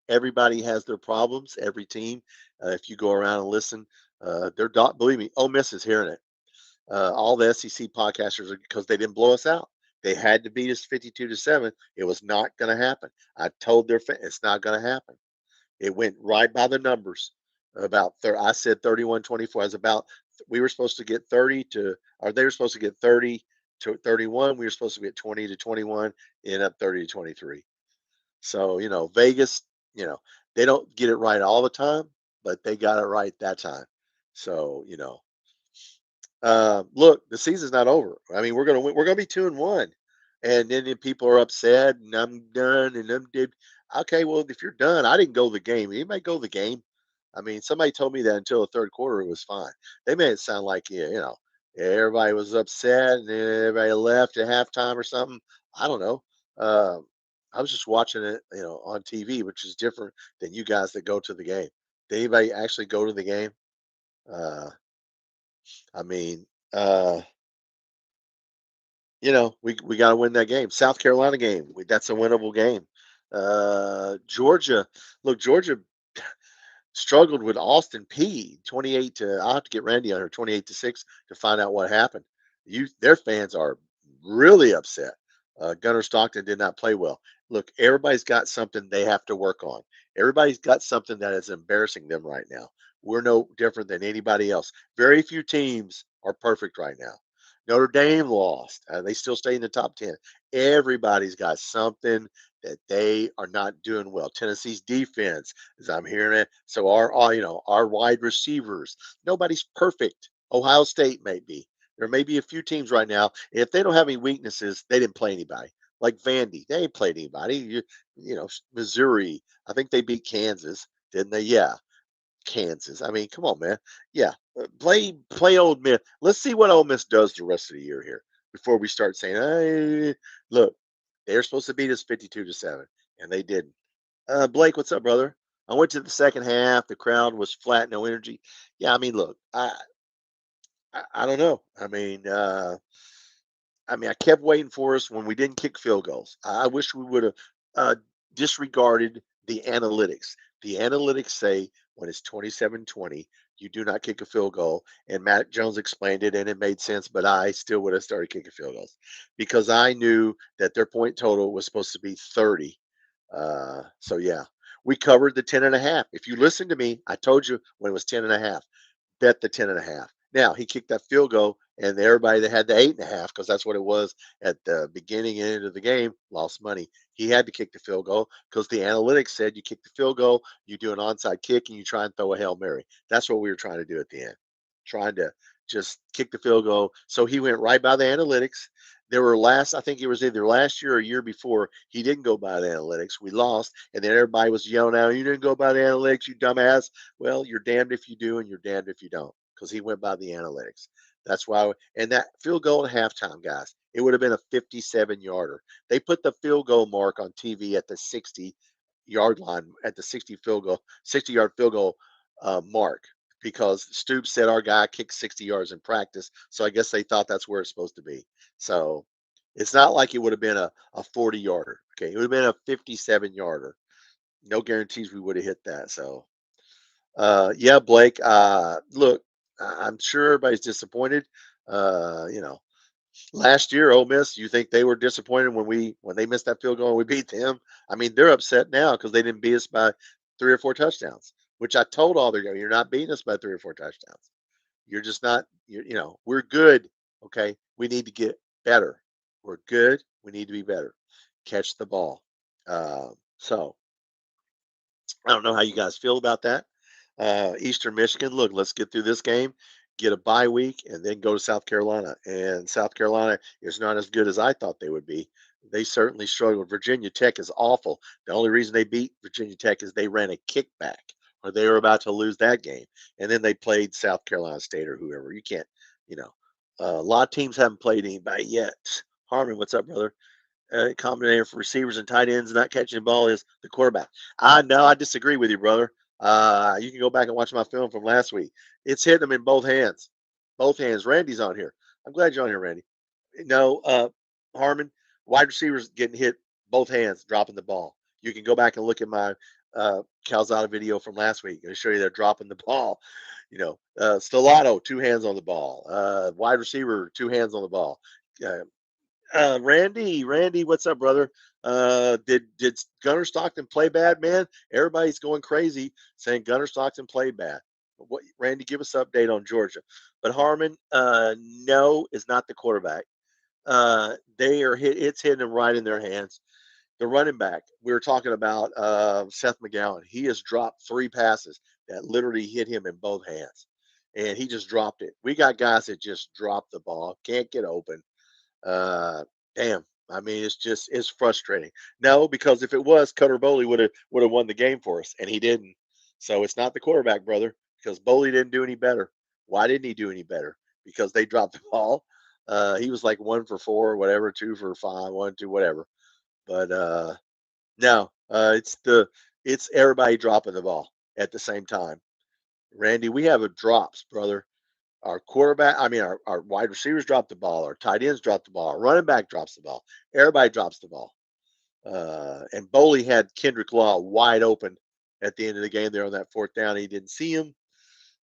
Everybody has their problems. Every team. If you go around and listen, they're not. Believe me, Ole Miss is hearing it. All the SEC podcasters are because they didn't blow us out. They had to beat us 52-7. It was not going to happen. I told their fans it's not going to happen. It went right by the numbers. I said 31-24. I was about we were supposed to get 30 to, or they were supposed to get 30 to 31. We were supposed to get 20-21. End up 30-23. So Vegas, they don't get it right all the time, but they got it right that time. So look, the season's not over. I mean, we're gonna win. We're gonna be 2-1, and then if people are upset, and I'm done, and I'm did. Okay, well, if you're done, I didn't go the game. You might go the game. I mean, somebody told me that until the third quarter, it was fine. They made it sound like everybody was upset and then everybody left at halftime or something. I don't know. Uh, I was just watching it, on TV, which is different than you guys that go to the game. Did anybody actually go to the game? Uh, I mean, uh, we got to win that game. South Carolina game, that's a winnable game. Georgia, look, Georgia struggled with Austin P 28 to, I'll have to get Randy on her 28-6 to find out what happened. Their fans are really upset. Gunnar Stockton did not play well. Look, everybody's got something they have to work on. Everybody's got something that is embarrassing them right now. We're no different than anybody else. Very few teams are perfect right now. Notre Dame lost. They still stay in the top 10. Everybody's got something that they are not doing well. Tennessee's defense, as I'm hearing it. So our wide receivers, nobody's perfect. Ohio State may be. There may be a few teams right now. If they don't have any weaknesses, they didn't play anybody. Like Vandy, they ain't played anybody. Missouri. I think they beat Kansas, didn't they? Yeah, Kansas. I mean, come on, man. Yeah, play Ole Miss. Let's see what Ole Miss does the rest of the year here before we start saying, "Hey, look, they're supposed to beat us 52-7, and they didn't." Blake, what's up, brother? I went to the second half. The crowd was flat, no energy. Yeah, I mean, look, I don't know. I kept waiting for us when we didn't kick field goals. I wish we would have uh, disregarded the analytics. The analytics say when it's 27-20, you do not kick a field goal. And Matt Jones explained it and it made sense, but I still would have started kicking field goals because I knew that their point total was supposed to be 30. So, yeah, we covered the 10 and a half. If you listen to me, I told you when it was 10 and a half bet the 10 and a half. Now he kicked that field goal, and everybody that had the 8.5, because that's what it was at the beginning and end of the game, lost money. He had to kick the field goal because the analytics said you kick the field goal, you do an onside kick, and you try and throw a Hail Mary. That's what we were trying to do at the end, trying to just kick the field goal. So he went right by the analytics. I think it was either last year or a year before, he didn't go by the analytics. We lost, and then everybody was yelling out, "You didn't go by the analytics, you dumbass." Well, you're damned if you do, and you're damned if you don't, because he went by the analytics. That's why. And that field goal at halftime, guys, it would have been a 57-yarder. They put the field goal mark on TV at the 60-yard line, at the 60-yard field goal mark, because Stoops said our guy kicked 60 yards in practice. So I guess they thought that's where it's supposed to be. So it's not like it would have been a 40-yarder. Okay. It would have been a 57-yarder. No guarantees we would have hit that. So, yeah, Blake, look, I'm sure everybody's disappointed. You know, last year, Ole Miss, you think they were disappointed when they missed that field goal and we beat them? I mean, they're upset now because they didn't beat us by 3 or 4 touchdowns, which I told all their guys, you're not beating us by 3 or 4 touchdowns. You're just not, we're good. Okay. We need to get better. We're good. We need to be better. Catch the ball. So I don't know how you guys feel about that. Eastern Michigan, look, let's get through this game, get a bye week, and then go to South Carolina. And South Carolina is not as good as I thought they would be. They certainly struggled. Virginia Tech is awful. The only reason they beat Virginia Tech is they ran a kickback, or they were about to lose that game. And then they played South Carolina State or whoever. You can't, you know, a lot of teams haven't played anybody yet. Harmon, what's up, brother? Combination for receivers and tight ends not catching the ball is the quarterback. I know I disagree with you, brother. You can go back and watch my film from last week. It's hitting them in both hands. Both hands. Randy's on here. I'm glad you're on here, Randy. No, Harmon, wide receivers getting hit both hands, dropping the ball. You can go back and look at my Calzada video from last week. I'll show you they're dropping the ball. Stellato, 2 hands on the ball. Wide receiver, 2 hands on the ball. Uh, Randy, what's up, brother? Did Gunnar Stockton play bad, man? Everybody's going crazy saying Gunnar Stockton played bad. What, Randy, give us an update on Georgia. But Harmon, no, is not the quarterback. They are it's hitting them right in their hands. The running back, we were talking about Seth McGowan. He has dropped 3 passes that literally hit him in both hands, and he just dropped it. We got guys that just drop the ball, can't get open. uh, Damn. I mean, it's frustrating. No, because if it was, Cutter Boley would have won the game for us, and he didn't. So it's not the quarterback, brother, because Boley didn't do any better. Why didn't he do any better? Because they dropped the ball. He was like 1 for 4, whatever, 2 for 5, 1, 2, whatever. But no, it's everybody dropping the ball at the same time. Randy, we have a drops, brother. Our quarterback, I mean, our wide receivers drop the ball. Our tight ends drop the ball. Our running back drops the ball. Everybody drops the ball. And Boley had Kendrick Law wide open at the end of the game there on that fourth down. He didn't see him.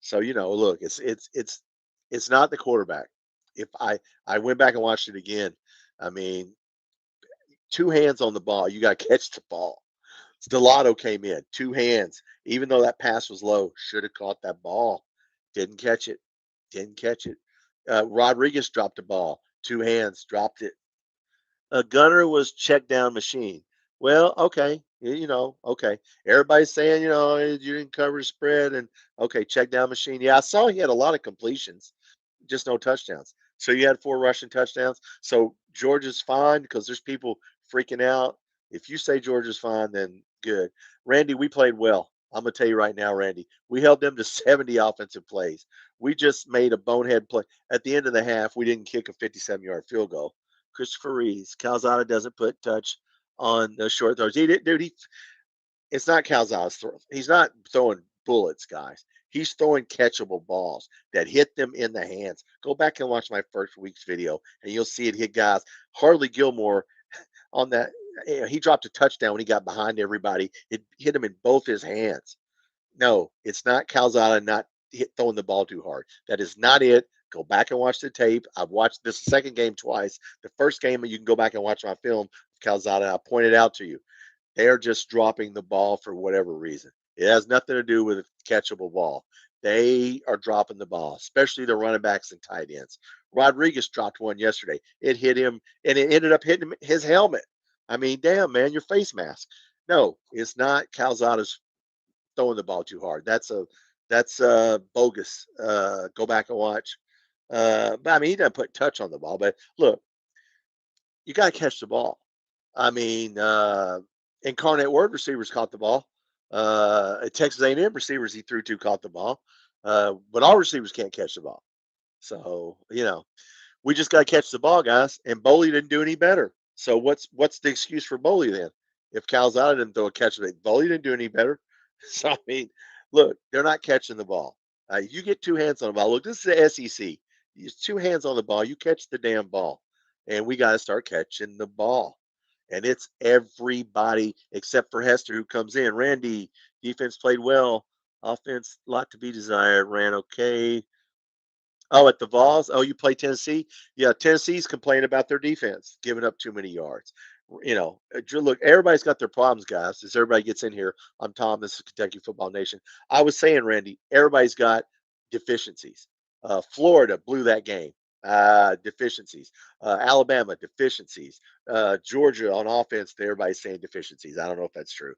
So, look, it's not the quarterback. If I went back and watched it again, I mean, two hands on the ball, you got to catch the ball. Stellato came in, two hands. Even though that pass was low, should have caught that ball. Didn't catch it. Didn't catch it. Rodriguez dropped the ball. Two hands, dropped it. Gunner was check down machine. Well, okay, okay. Everybody's saying, you didn't cover the spread, and okay, check down machine. Yeah, I saw he had a lot of completions, just no touchdowns. So you had four rushing touchdowns. So Georgia's fine because there's people freaking out. If you say Georgia's fine, then good. Randy, we played well. I'm gonna tell you right now, Randy. We held them to 70 offensive plays. We just made a bonehead play at the end of the half. We didn't kick a 57-yard field goal. Christopher Reeves, Calzada doesn't put touch on the short throws. He did, dude. It's not Calzada's throw. He's not throwing bullets, guys. He's throwing catchable balls that hit them in the hands. Go back and watch my first week's video, and you'll see it hit guys. Harley Gilmore on that. He dropped a touchdown when he got behind everybody. It hit him in both his hands. No, it's not Calzada not throwing the ball too hard. That is not it. Go back and watch the tape. I've watched this second game twice. The first game, you can go back and watch my film, Calzada. I pointed out to you. They're just dropping the ball for whatever reason. It has nothing to do with a catchable ball. They are dropping the ball, especially the running backs and tight ends. Rodriguez dropped one yesterday. It hit him, and it ended up hitting his helmet. I mean, damn, man, your face mask. No, it's not Calzada's throwing the ball too hard. That's bogus. Go back and watch. But I mean, he doesn't put touch on the ball. But look, you got to catch the ball. I mean, Incarnate Word receivers caught the ball. Texas A&M receivers he threw to caught the ball. But all receivers can't catch the ball. So we just got to catch the ball, guys. And Boley didn't do any better. So what's the excuse for Boley then? If Calzada didn't throw a catch, Boley didn't do any better. So I mean, look, they're not catching the ball. You get two hands on the ball. Look, this is the SEC. You use two hands on the ball, you catch the damn ball, and we got to start catching the ball. And it's everybody except for Hester who comes in. Randy, defense played well. Offense, a lot to be desired. Ran okay. Oh, at the Vols? Oh, you play Tennessee? Yeah, Tennessee's complaining about their defense, giving up too many yards. Look, everybody's got their problems, guys. As everybody gets in here, I'm Tom. This is Kentucky Football Nation. I was saying, Randy, everybody's got deficiencies. Florida blew that game. Deficiencies. Alabama, deficiencies. Georgia on offense, everybody's saying deficiencies. I don't know if that's true.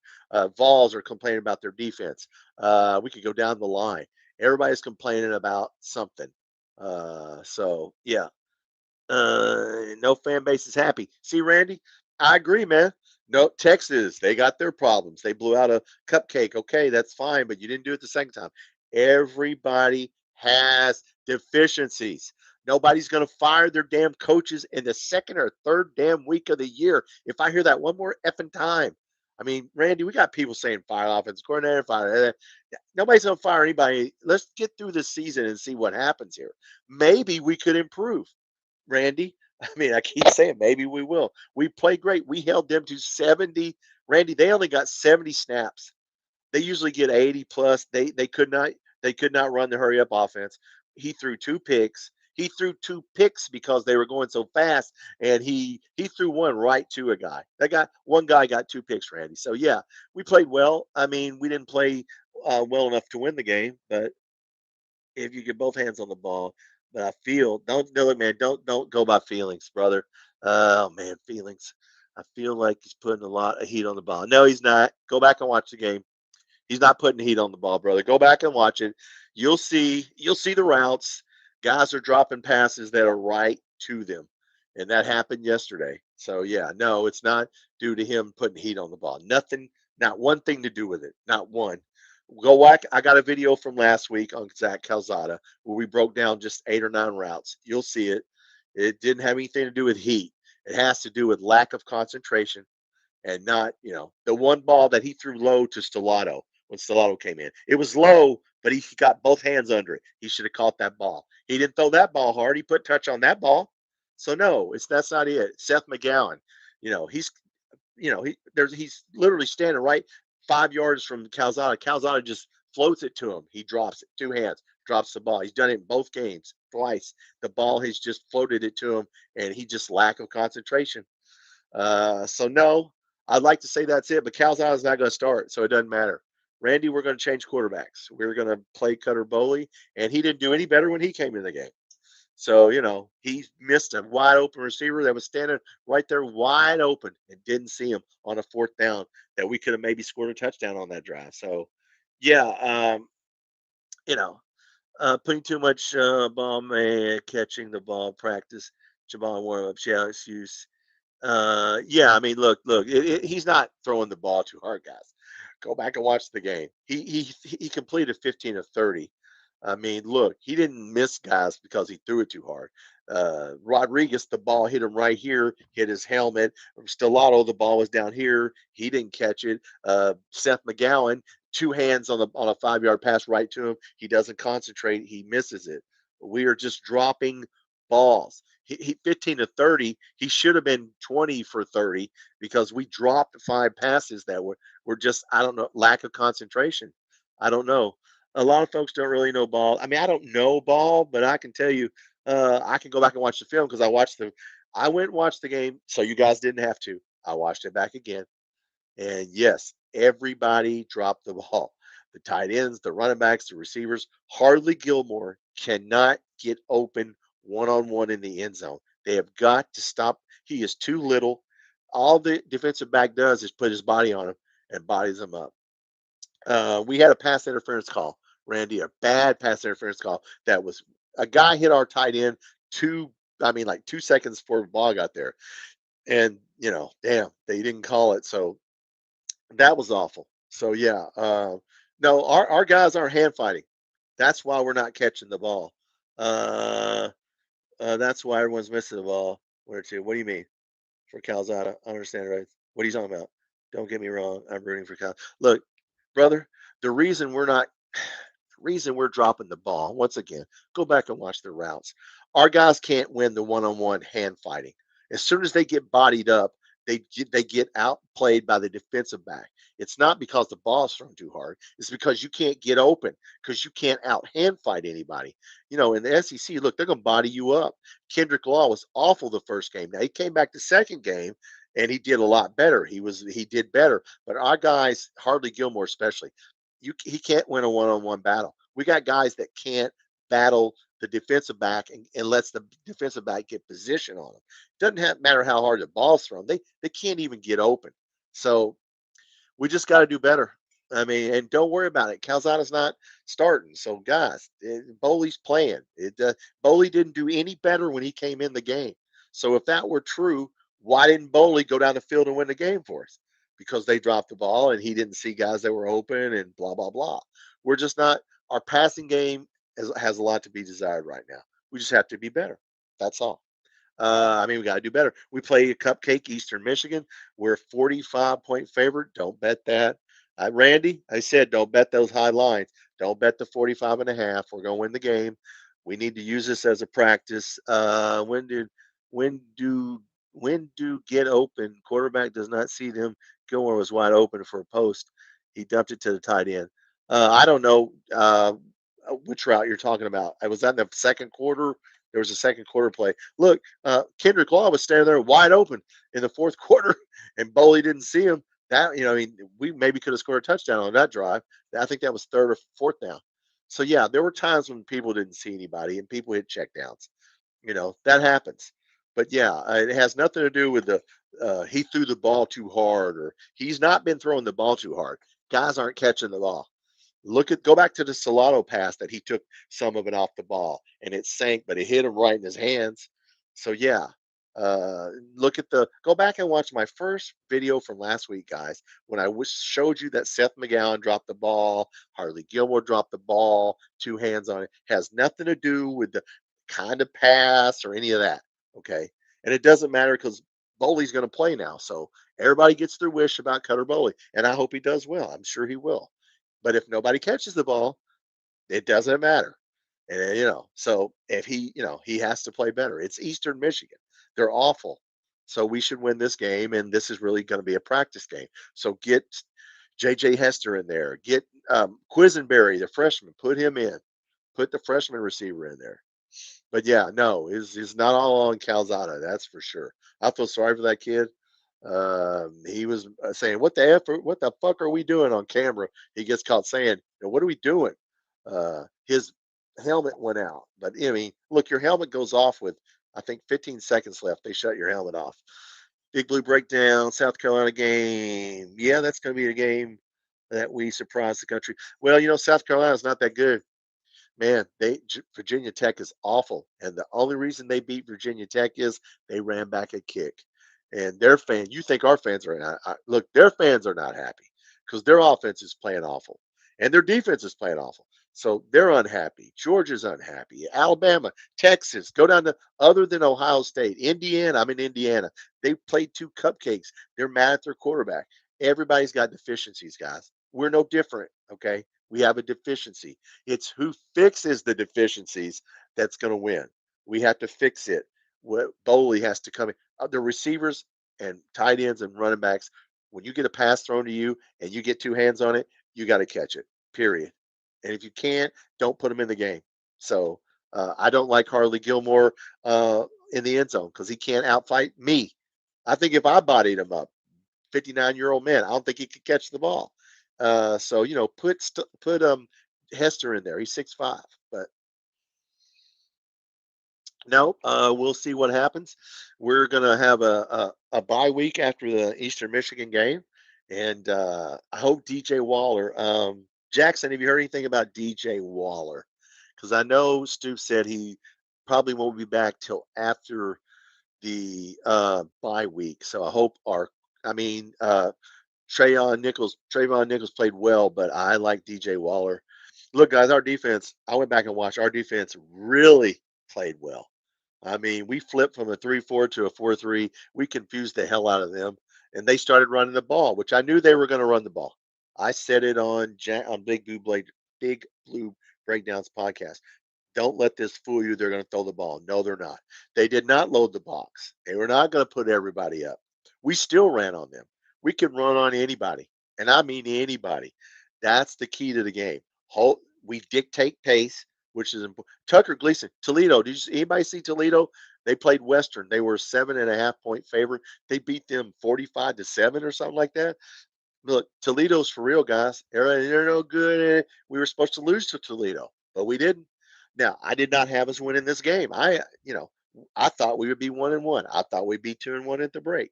Vols are complaining about their defense. We could go down the line. Everybody's complaining about something. So yeah, no fan base is happy. See, Randy, I agree, man. No, Texas, they got their problems. They blew out a cupcake. Okay, that's fine, but you didn't do it the second time. Everybody has deficiencies. Nobody's going to fire their damn coaches in the second or third damn week of the year. If I hear that one more effing time, I mean, Randy, we got people saying fire offense coordinator, fire. Nobody's going to fire anybody. Let's get through this season and see what happens here. Maybe we could improve, Randy. I mean, I keep saying maybe we will. We played great. We held them to 70. Randy, they only got 70 snaps. They usually get 80 plus. They could not run the hurry up offense. He threw two picks. He threw two picks because they were going so fast, and he threw one right to a guy. One guy got two picks, Randy. So yeah, we played well. I mean, we didn't play well enough to win the game, but if you get both hands on the ball, but I feel don't do it, man. Don't go by feelings, brother. Oh man, feelings. I feel like he's putting a lot of heat on the ball. No, he's not. Go back and watch the game. He's not putting heat on the ball, brother. Go back and watch it. You'll see the routes. Guys are dropping passes that are right to them. And that happened yesterday. So yeah, no, it's not due to him putting heat on the ball. Nothing, not one thing to do with it. Not one. Go back. I got a video from last week on Zach Calzada where we broke down just 8 or 9 routes. You'll see it. It didn't have anything to do with heat. It has to do with lack of concentration and not, the one ball that he threw low to Stellato when Stellato came in. It was low, but he got both hands under it. He should have caught that ball. He didn't throw that ball hard. He put touch on that ball. So no, that's not it. Seth McGowan, he's he's literally standing right 5 yards from Calzada. Calzada just floats it to him. He drops it, two hands, drops the ball. He's done it in both games twice. The ball has just floated it to him, and he just lack of concentration. So no, I'd like to say that's it, but Calzada's not going to start, so it doesn't matter. Randy, we're going to change quarterbacks. We're going to play Cutter Boley, and he didn't do any better when he came in the game. So, he missed a wide open receiver that was standing right there wide open and didn't see him on a fourth down that we could have maybe scored a touchdown on that drive. So, yeah, you know, putting too much ball man catching the ball practice, Jabon warm-ups. Yeah, excuse. Yeah, I mean, look, he's not throwing the ball too hard, guys. Go back and watch the game. He completed 15 of 30. I mean, look, he didn't miss guys because he threw it too hard. Rodriguez, the ball hit him right here, hit his helmet. Stellato, the ball was down here. He didn't catch it. Seth McGowan, two hands on a 5 yard pass right to him. He doesn't concentrate. He misses it. We are just dropping balls. He 15 to 30. He should have been 20 for 30 because we dropped five passes that were just, I don't know, lack of concentration. I don't know. A lot of folks don't really know ball. I mean, I don't know ball, but I can tell you, I can go back and watch the film because I went and watched the game, so you guys didn't have to. I watched it back again, and yes, everybody dropped the ball. The tight ends, the running backs, the receivers. Hardly Gilmore cannot get open one on one in the end zone. They have got to stop. He is too little. All the defensive back does is put his body on him and bodies him up. We had a pass interference call, Randy, a bad pass interference call. That was a guy hit our tight end I mean, like 2 seconds before the ball got there. And, damn, they didn't call it. So that was awful. So, yeah, no, our guys aren't hand fighting. That's why we're not catching the ball. Uh, that's why everyone's missing the ball. One or two. What do you mean for Calzada? I understand, right? What are you talking about? Don't get me wrong. I'm rooting for Cal. Look, brother, the reason we're not reason we're dropping the ball, once again, go back and watch the routes. Our guys can't win the one-on-one hand fighting. As soon as they get bodied up, they get outplayed by the defensive back. It's not because the ball's thrown too hard. It's because you can't get open because you can't out hand fight anybody. In the SEC, look, they're going to body you up. Kendrick Law was awful the first game. Now he came back the second game and he did a lot better. He did better. But our guys, Hardly Gilmore especially, he can't win a one-on-one battle. We got guys that can't battle the defensive back and lets the defensive back get position on them. Doesn't matter how hard the ball's thrown. They can't even get open. So we just got to do better. I mean, and don't worry about it. Calzada's not starting. So guys, Boley's playing. Boley didn't do any better when he came in the game. So if that were true, why didn't Boley go down the field and win the game for us? Because they dropped the ball and he didn't see guys that were open and blah blah blah. We're just not. Our passing game has a lot to be desired right now. We just have to be better. That's all. I mean, we got to do better. We play a cupcake, Eastern Michigan. We're 45-point favorite. Don't bet that. Randy, I said, don't bet those high lines. Don't bet the 45 and a half. We're going to win the game. We need to use this as a practice. When do, when do get open? Quarterback does not see them. Gilmore was wide open for a post. He dumped it to the tight end. I don't know which route you're talking about. I was that in the second quarter. There was a second quarter play. Look, Kendrick Law was standing there wide open in the fourth quarter, and Boley didn't see him. That I mean, we maybe could have scored a touchdown on that drive. I think that was third or fourth down. So yeah, there were times when people didn't see anybody and people hit checkdowns. That happens. But yeah, it has nothing to do with the he threw the ball too hard or he's not been throwing the ball too hard. Guys aren't catching the ball. Go back to the Salado pass that he took some of it off the ball and it sank, but it hit him right in his hands. So yeah, go back and watch my first video from last week, guys, when I showed you that Seth McGowan dropped the ball, Harley Gilmore dropped the ball, two hands on it. Has nothing to do with the kind of pass or any of that. Okay, and it doesn't matter because Boley's going to play now, so everybody gets their wish about Cutter Boley, and I hope he does well. I'm sure he will. But if nobody catches the ball, it doesn't matter. And so if he has to play better. It's Eastern Michigan. They're awful. So we should win this game, and this is really going to be a practice game. So J.J. Hester in there. Get Quisenberry, the freshman, put him in. Put the freshman receiver in there. But yeah, no, it's not all on Calzada. That's for sure. I feel sorry for that kid. He was saying, what the fuck are we doing on camera?" He gets caught saying, "What are we doing?" His helmet went out, but I mean, look, your helmet goes off with, I think, 15 seconds left. They shut your helmet off. Big Blue Breakdown, South Carolina game. Yeah, that's going to be a game that we surprise the country. Well, South Carolina's not that good. Man, Virginia Tech is awful, and the only reason they beat Virginia Tech is they ran back a kick. And their fan, you think our fans are not? Look, their fans are not happy because their offense is playing awful, and their defense is playing awful. So they're unhappy. Georgia's unhappy. Alabama, Texas, go down to other than Ohio State, Indiana. I'm in Indiana. They played two cupcakes. They're mad at their quarterback. Everybody's got deficiencies, guys. We're no different. Okay, we have a deficiency. It's who fixes the deficiencies that's going to win. We have to fix it. Bowley has to come in. The receivers and tight ends and running backs, when you get a pass thrown to you and you get two hands on it, you got to catch it, period. And if you can't, don't put them in the game. So I don't like Harley Gilmore in the end zone because he can't outfight me. I think if I bodied him up, 59-year-old man, I don't think he could catch the ball. So put Hester in there. He's 6'5", but no, we'll see what happens. We're gonna have a bye week after the Eastern Michigan game, and I hope DJ Waller. Jackson, have you heard anything about DJ Waller? Because I know Stu said he probably won't be back till after the bye week. So I hope I mean, Trayvon Nichols played well, but I like DJ Waller. Look, guys, our defense. I went back and watched. Our defense really played well. I mean, we flipped from a 3-4 to a 4-3. We confused the hell out of them, and they started running the ball, which I knew they were going to run the ball. I said it on Big Blue Breakdowns podcast. Don't let this fool you. They're going to throw the ball. No, they're not. They did not load the box. They were not going to put everybody up. We still ran on them. We can run on anybody, and I mean anybody. That's the key to the game. We dictate pace, which is important. Tucker Gleason, Toledo. Anybody see Toledo? They played Western. They were 7.5 point favorite. They beat them 45-7 or something like that. Look, Toledo's for real, guys. They're no good. We were supposed to lose to Toledo, but we didn't. Now, I did not have us winning this game. I thought we would be 1-1. I thought we'd be 2-1 at the break.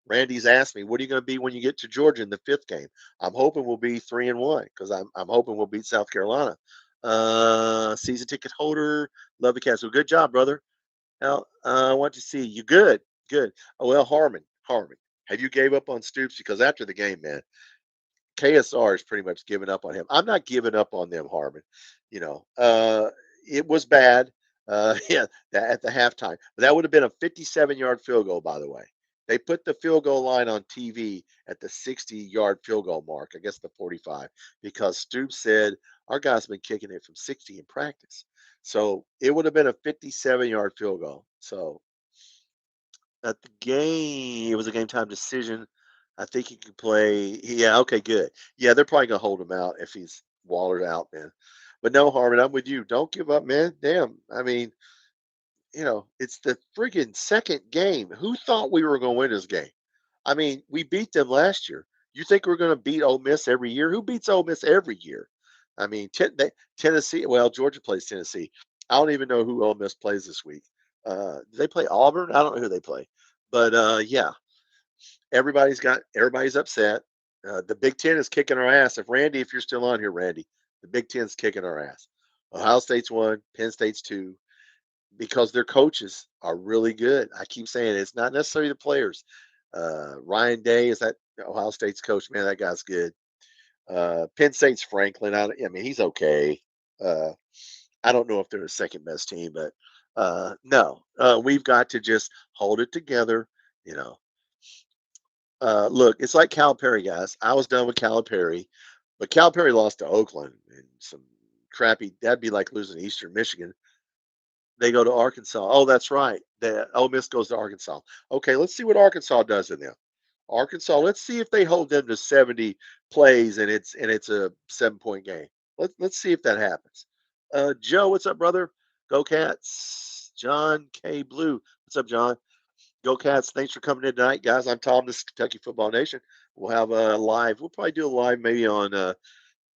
Randy's asked me, "What are you going to be when you get to Georgia in the fifth game?" I'm hoping we'll be 3-1 because I'm hoping we'll beat South Carolina. Season ticket holder, love the cast. Well, good job, brother. Now, I want to see you. Good, good. Oh, well, Harmon, have you gave up on Stoops? Because after the game, man, KSR is pretty much giving up on him. I'm not giving up on them, Harmon. It was bad. Yeah, at the halftime. But that would have been a 57-yard field goal, by the way. They put the field goal line on TV at the 60-yard field goal mark, I guess the 45, because Stoops said our guy's been kicking it from 60 in practice. So it would have been a 57-yard field goal. So at the game, it was a game time decision. I think he could play. Yeah, okay, good. Yeah, they're probably gonna hold him out if he's Waller's out, man. But no, Harmon, I'm with you. Don't give up, man. Damn. I mean, it's the friggin' second game. Who thought we were gonna win this game? I mean, we beat them last year. You think we're gonna beat Ole Miss every year? Who beats Ole Miss every year? I mean, Tennessee. Well, Georgia plays Tennessee. I don't even know who Ole Miss plays this week. Do they play Auburn? I don't know who they play. But yeah, everybody's upset. The Big Ten is kicking our ass. If you're still on here, Randy, the Big Ten's kicking our ass. Ohio State's one, Penn State's two, because their coaches are really good. I keep saying it's not necessarily the players. Ryan Day is that Ohio State's coach. Man, that guy's good. Penn State's Franklin. I mean, he's okay. Uh, I don't know if they're the second best team, but no, we've got to just hold it together. You know, look, it's like Calipari, guys. I was done with Calipari, but Calipari lost to Oakland and some crappy. That'd be like losing to Eastern Michigan. They go to Arkansas. Oh, that's right. The Ole Miss goes to Arkansas. Okay, let's see what Arkansas does in them. Arkansas. Let's see if they hold them to 70 plays and it's a 7 point game. Let's see if that happens. Joe, what's up, brother? Go Cats. John K. Blue. What's up, John? Go Cats. Thanks for coming in tonight, guys. I'm Tom, this is Kentucky Football Nation. We'll have a live. We'll probably do a live maybe on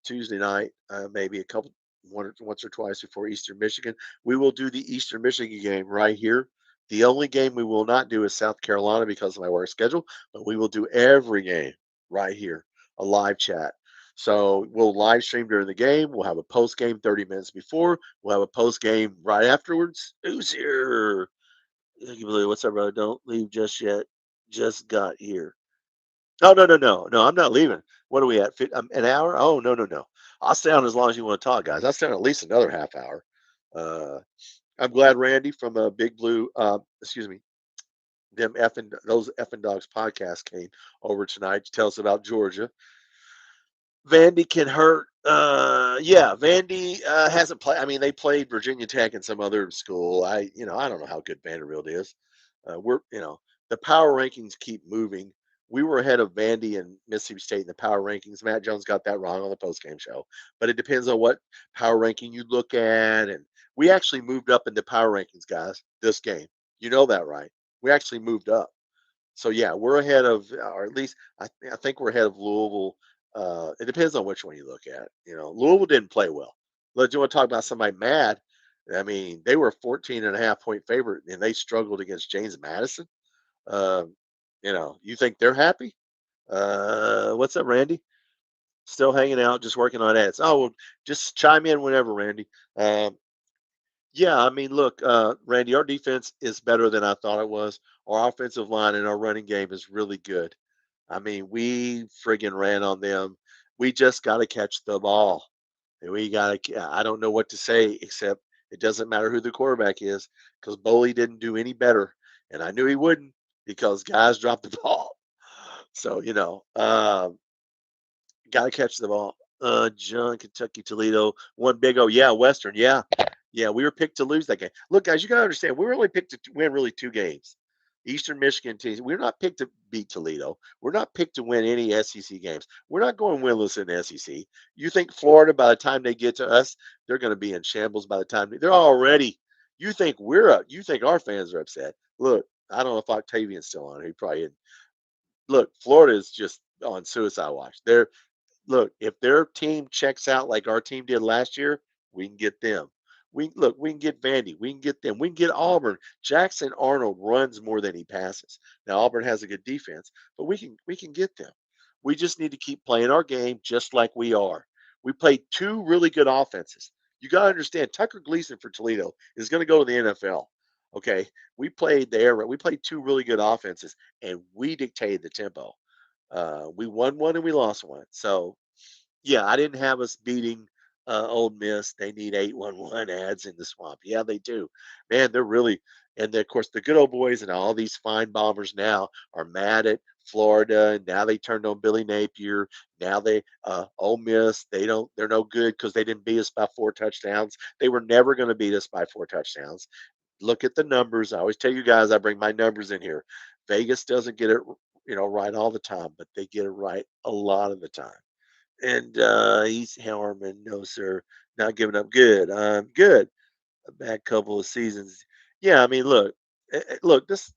Tuesday night, maybe a couple once or twice before Eastern Michigan. We will do the Eastern Michigan game right here. The only game we will not do is South Carolina because of my work schedule, but we will do every game right here, a live chat. So we'll live stream during the game. We'll have a post game 30 minutes before. We'll have a post game right afterwards. Who's here? Thank you, Blue. What's up, brother? Don't leave just yet. Just got here. Oh, no, no, no, no. I'm not leaving. What are we at? An hour? Oh, no, no, no. I'll stay on as long as you want to talk, guys. I'll stay on at least another half hour. Uh, I'm glad Randy from Big Blue, excuse me, those effing dogs podcast came over tonight to tell us about Georgia. Vandy can hurt. Yeah, Vandy hasn't played. I mean, they played Virginia Tech and some other school. I don't know how good Vanderbilt is. The power rankings keep moving. We were ahead of Vandy and Mississippi State in the power rankings. Matt Jones got that wrong on the postgame show, but it depends on what power ranking you look at. And we actually moved up in the power rankings, guys. This game, you know that, right? We actually moved up. So yeah, we're ahead of, or at least I think we're ahead of Louisville. It depends on which one you look at. Louisville didn't play well. But you want to talk about somebody mad? I mean, they were a 14 and a half point favorite and they struggled against James Madison. Um, you think they're happy? What's up, Randy? Still hanging out, just working on ads. Oh, well, just chime in whenever, Randy. Um, yeah, I mean, look, Randy, our defense is better than I thought it was. Our offensive line and our running game is really good. I mean, we friggin' ran on them. We just got to catch the ball. And we got to, I don't know what to say except it doesn't matter who the quarterback is because Boley didn't do any better. And I knew he wouldn't because guys dropped the ball. So, got to catch the ball. John, Kentucky, Toledo, one big O. Yeah, Western. Yeah. Yeah, we were picked to lose that game. Look, guys, you got to understand, we were only picked to win really two games. Eastern Michigan teams. We're not picked to beat Toledo. We're not picked to win any SEC games. We're not going winless in the SEC. You think Florida, by the time they get to us, they're going to be in shambles by the time they're already. You think we're up? You think our fans are upset? Look, I don't know if Octavian's still on. He probably isn't. Look, Florida is just on suicide watch. If their team checks out like our team did last year, we can get them. We can get Vandy, we can get them, we can get Auburn. Jackson Arnold runs more than he passes. Now Auburn has a good defense, but we can get them. We just need to keep playing our game just like we are. We played two really good offenses. You got to understand, Tucker Gleason for Toledo is going to go to the NFL. Okay, we played two really good offenses, and we dictated the tempo. We won one and we lost one. So yeah, I didn't have us beating Old Miss. They need 811 ads in the swamp. Yeah, they do. Man, they're really, and then, of course, the good old boys and all these fine bombers now are mad at Florida. And now they turned on Billy Napier. Now Ole Miss, they're no good because they didn't beat us by 4 touchdowns. They were never going to beat us by 4 touchdowns. Look at the numbers. I always tell you guys, I bring my numbers in here. Vegas doesn't get it, right all the time, but they get it right a lot of the time. And he's Hellerman, no sir, not giving up. Good, good. A bad couple of seasons. Yeah, I mean, look. This,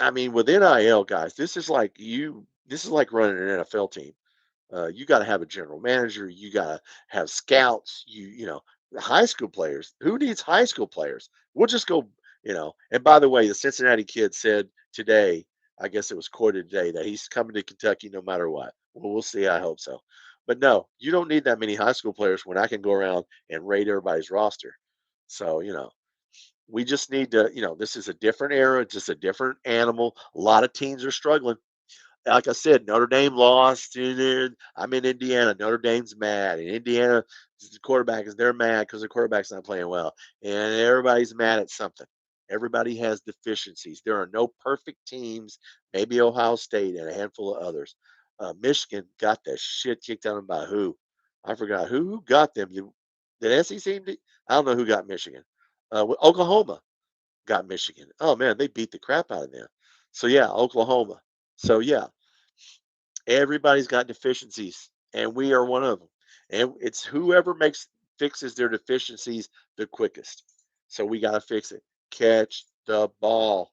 I mean, with NIL guys, this is like you. This is like running an NFL team. You got to have a general manager. You got to have scouts. The high school players. Who needs high school players? We'll just go. And by the way, the Cincinnati kid said today, I guess it was quoted today, that he's coming to Kentucky no matter what. Well, we'll see. I hope so. But no, you don't need that many high school players when I can go around and rate everybody's roster. So, we just need to, this is a different era, just a different animal. A lot of teams are struggling. Like I said, Notre Dame lost. I'm in Indiana. Notre Dame's mad. And Indiana, the quarterback is they're mad because the quarterback's not playing well. And everybody's mad at something. Everybody has deficiencies. There are no perfect teams. Maybe Ohio State and a handful of others. Michigan got the shit kicked out of them by who? I forgot who got them. Did SEC? I don't know who got Michigan. Oklahoma got Michigan. Oh man, they beat the crap out of them. So yeah, Oklahoma. So yeah, everybody's got deficiencies, and we are one of them. And it's whoever makes fixes their deficiencies the quickest. So we got to fix it. Catch the ball.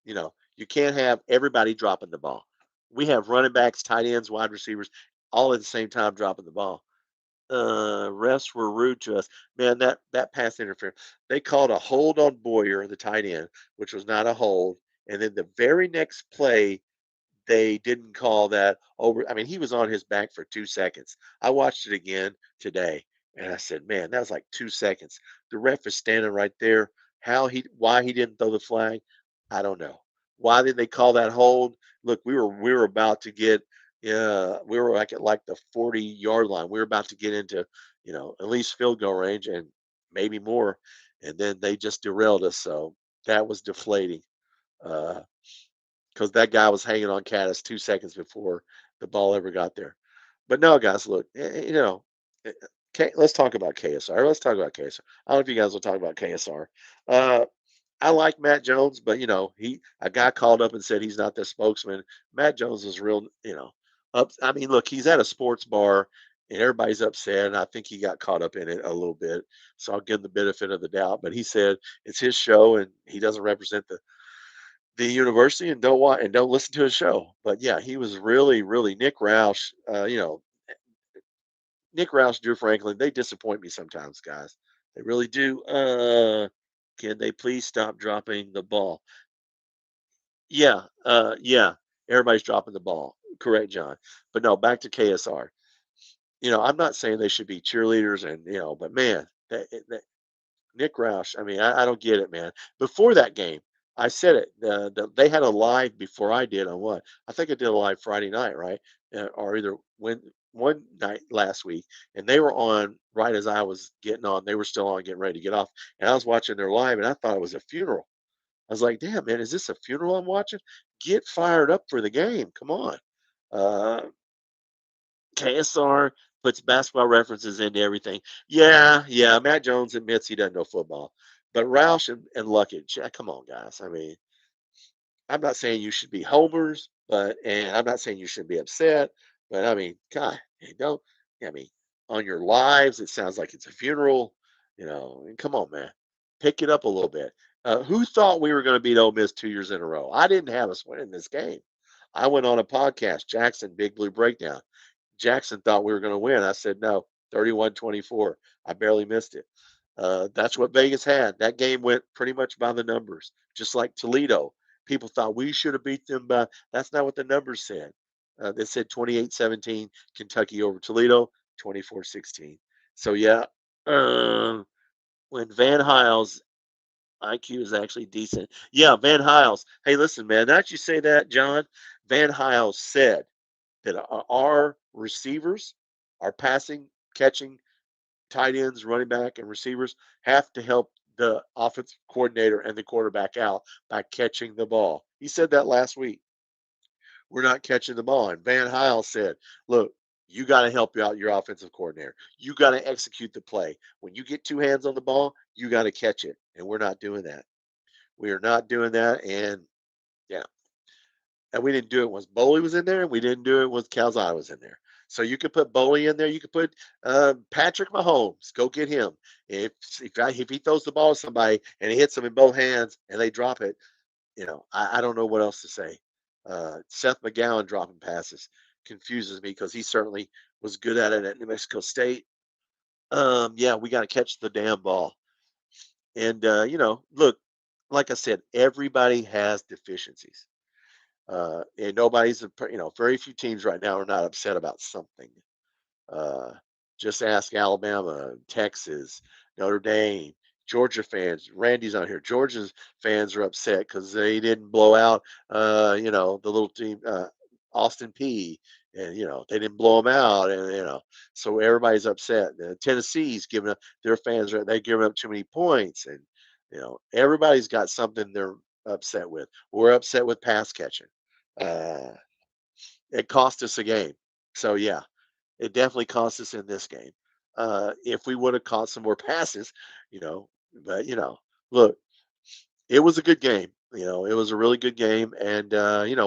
You can't have everybody dropping the ball. We have running backs, tight ends, wide receivers, all at the same time dropping the ball. Refs were rude to us. Man, that pass interference. They called a hold on Boyer, the tight end, which was not a hold. And then the very next play, they didn't call that over. I mean, he was on his back for 2 seconds. I watched it again today, and I said, "Man, that was like 2 seconds." The ref is standing right there. Why he didn't throw the flag, I don't know. Why did they call that hold? Look, we were about to get, we were like at like the 40-yard line. We were about to get into, at least field goal range and maybe more, and then they just derailed us. So that was deflating. Uh, because that guy was hanging on Caddis 2 seconds before the ball ever got there. But no, guys, look, eh, let's talk about KSR. Let's talk about KSR. I don't know if you guys will talk about KSR. Uh, I like Matt Jones, but he a guy called up and said he's not the spokesman. Matt Jones is real, up. I mean, look, he's at a sports bar and everybody's upset, and I think he got caught up in it a little bit. So I'll give him the benefit of the doubt. But he said it's his show and he doesn't represent the university and don't listen to his show. But yeah, he was really, really Nick Roush. Nick Roush, Drew Franklin, they disappoint me sometimes, guys. They really do. Can they please stop dropping the ball? Yeah, yeah. Everybody's dropping the ball. Correct, John. But no, back to KSR. I'm not saying they should be cheerleaders, and but man, Nick Roush, I mean, I don't get it, man. Before that game, I said it. They had a live before I did on what? I think I did a live Friday night, right? Or either when one night last week, and they were on right as I was getting on. They were still on, getting ready to get off, and I was watching their live, and I thought it was a funeral. I was like, "Damn, man, is this a funeral I'm watching? Get fired up for the game! Come on!" Uh, KSR puts basketball references into everything. Yeah, yeah. Matt Jones admits he doesn't know football, but Roush and Luckett, yeah, come on, guys. I mean, I'm not saying you should be homers, and I'm not saying you should be upset, but I mean, God, don't. I mean, on your lives, it sounds like it's a funeral. And come on, man, pick it up a little bit. Who thought we were going to beat Ole Miss 2 years in a row? I didn't have us winning this game. I went on a podcast, Jackson Big Blue Breakdown. Jackson thought we were going to win. I said, no, 31-24. I barely missed it. That's what Vegas had. That game went pretty much by the numbers, just like Toledo. People thought we should have beat them, but that's not what the numbers said. They said 28-17, Kentucky over Toledo, 24-16. So, yeah, when Van Hiles, IQ is actually decent. Yeah, Van Hiles. Hey, listen, man, not you say that, John. Van Hiles said that our receivers, our passing, catching, tight ends, running back, and receivers have to help the offensive coordinator and the quarterback out by catching the ball. He said that last week. We're not catching the ball. And Van Heil said, look, you got to help out your offensive coordinator. You got to execute the play. When you get two hands on the ball, you got to catch it. And we're not doing that. We are not doing that. And yeah, and we didn't do it once Boley was in there, and we didn't do it once Calzada was in there. So you could put Boley in there. You could put Patrick Mahomes. Go get him. If he throws the ball to somebody and he hits them in both hands and they drop it, I don't know what else to say. Seth McGowan dropping passes confuses me because he certainly was good at it at New Mexico State. Yeah, we got to catch the damn ball. And look, like I said, everybody has deficiencies. And very few teams right now are not upset about something. Uh, just ask Alabama, Texas, Notre Dame, Georgia fans. Randy's on here. Georgia's fans are upset because they didn't blow out, the little team, Austin P. And they didn't blow them out, and so everybody's upset. Tennessee's giving up their fans are they giving up too many points, and everybody's got something they're upset with. We're upset with pass catching. Uh, it cost us a game. So yeah, it definitely cost us in this game. If we would have caught some more passes, you know, but look, it was a good game. It was a really good game, and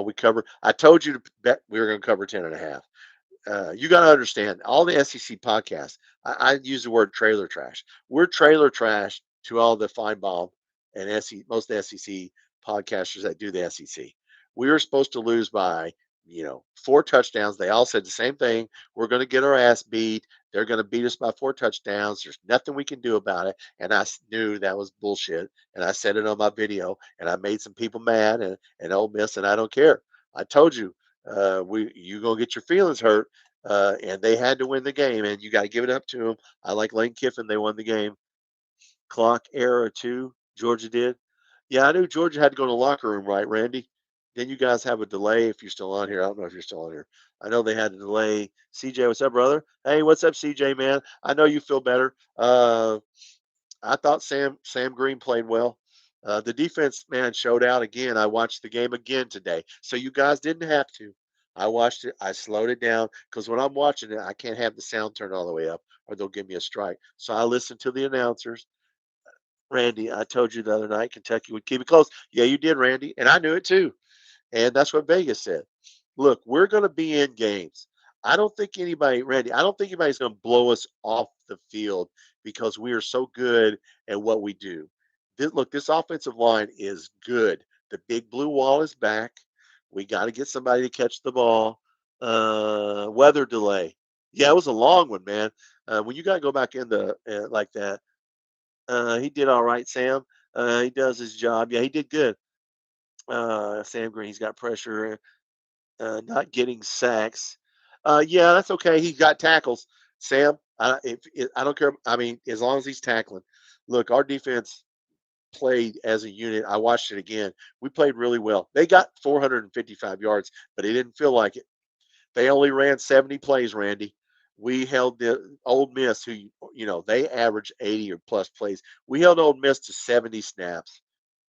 we covered. I told you to bet we were going to cover 10.5. You got to understand all the SEC podcasts. I use the word trailer trash. We're trailer trash to all the Feinbaum and most SEC podcasters that do the SEC. We were supposed to lose by 4 touchdowns. They all said the same thing. We're going to get our ass beat. They're going to beat us by 4 touchdowns. There's nothing we can do about it. And knew that was bullshit. And I said it on my video. And I made some people mad and Ole Miss. And I don't care. I told you, you gonna get your feelings hurt, and they had to win the game, and you got to give it up to them. I like Lane Kiffin; they won the game. Clock error too. Georgia did. Yeah, I knew Georgia had to go to the locker room, right, Randy? Then you guys have a delay if you're still on here. I don't know if you're still on here. I know they had a delay. CJ, what's up, brother? Hey, what's up, CJ, man? I know you feel better. I thought Sam Green played well. The defense, man, showed out again. I watched the game again today, so you guys didn't have to. I watched it. I slowed it down because when I'm watching it, I can't have the sound turned all the way up, or they'll give me a strike. So I listened to the announcers. Randy, I told you the other night Kentucky would keep it close. Yeah, you did, Randy, and I knew it too. And that's what Vegas said. Look, we're going to be in games. I don't think anybody, Randy, I don't think anybody's going to blow us off the field because we are so good at what we do. Look, this offensive line is good. The big blue wall is back. We got to get somebody to catch the ball. Weather delay. Yeah, it was a long one, man. When you got to go back in the like that, he did all right, Sam. He does his job. Yeah, he did good. Sam Green's got pressure, not getting sacks. Yeah, that's okay. He got tackles. Sam, I don't care. I mean, as long as he's tackling. Look, our defense played as a unit. I watched it again. We played really well. They got 455 yards, but it didn't feel like it. They only ran 70 plays, Randy. We held the Old Miss, who they average 80 or plus plays. We held Old Miss to 70 snaps,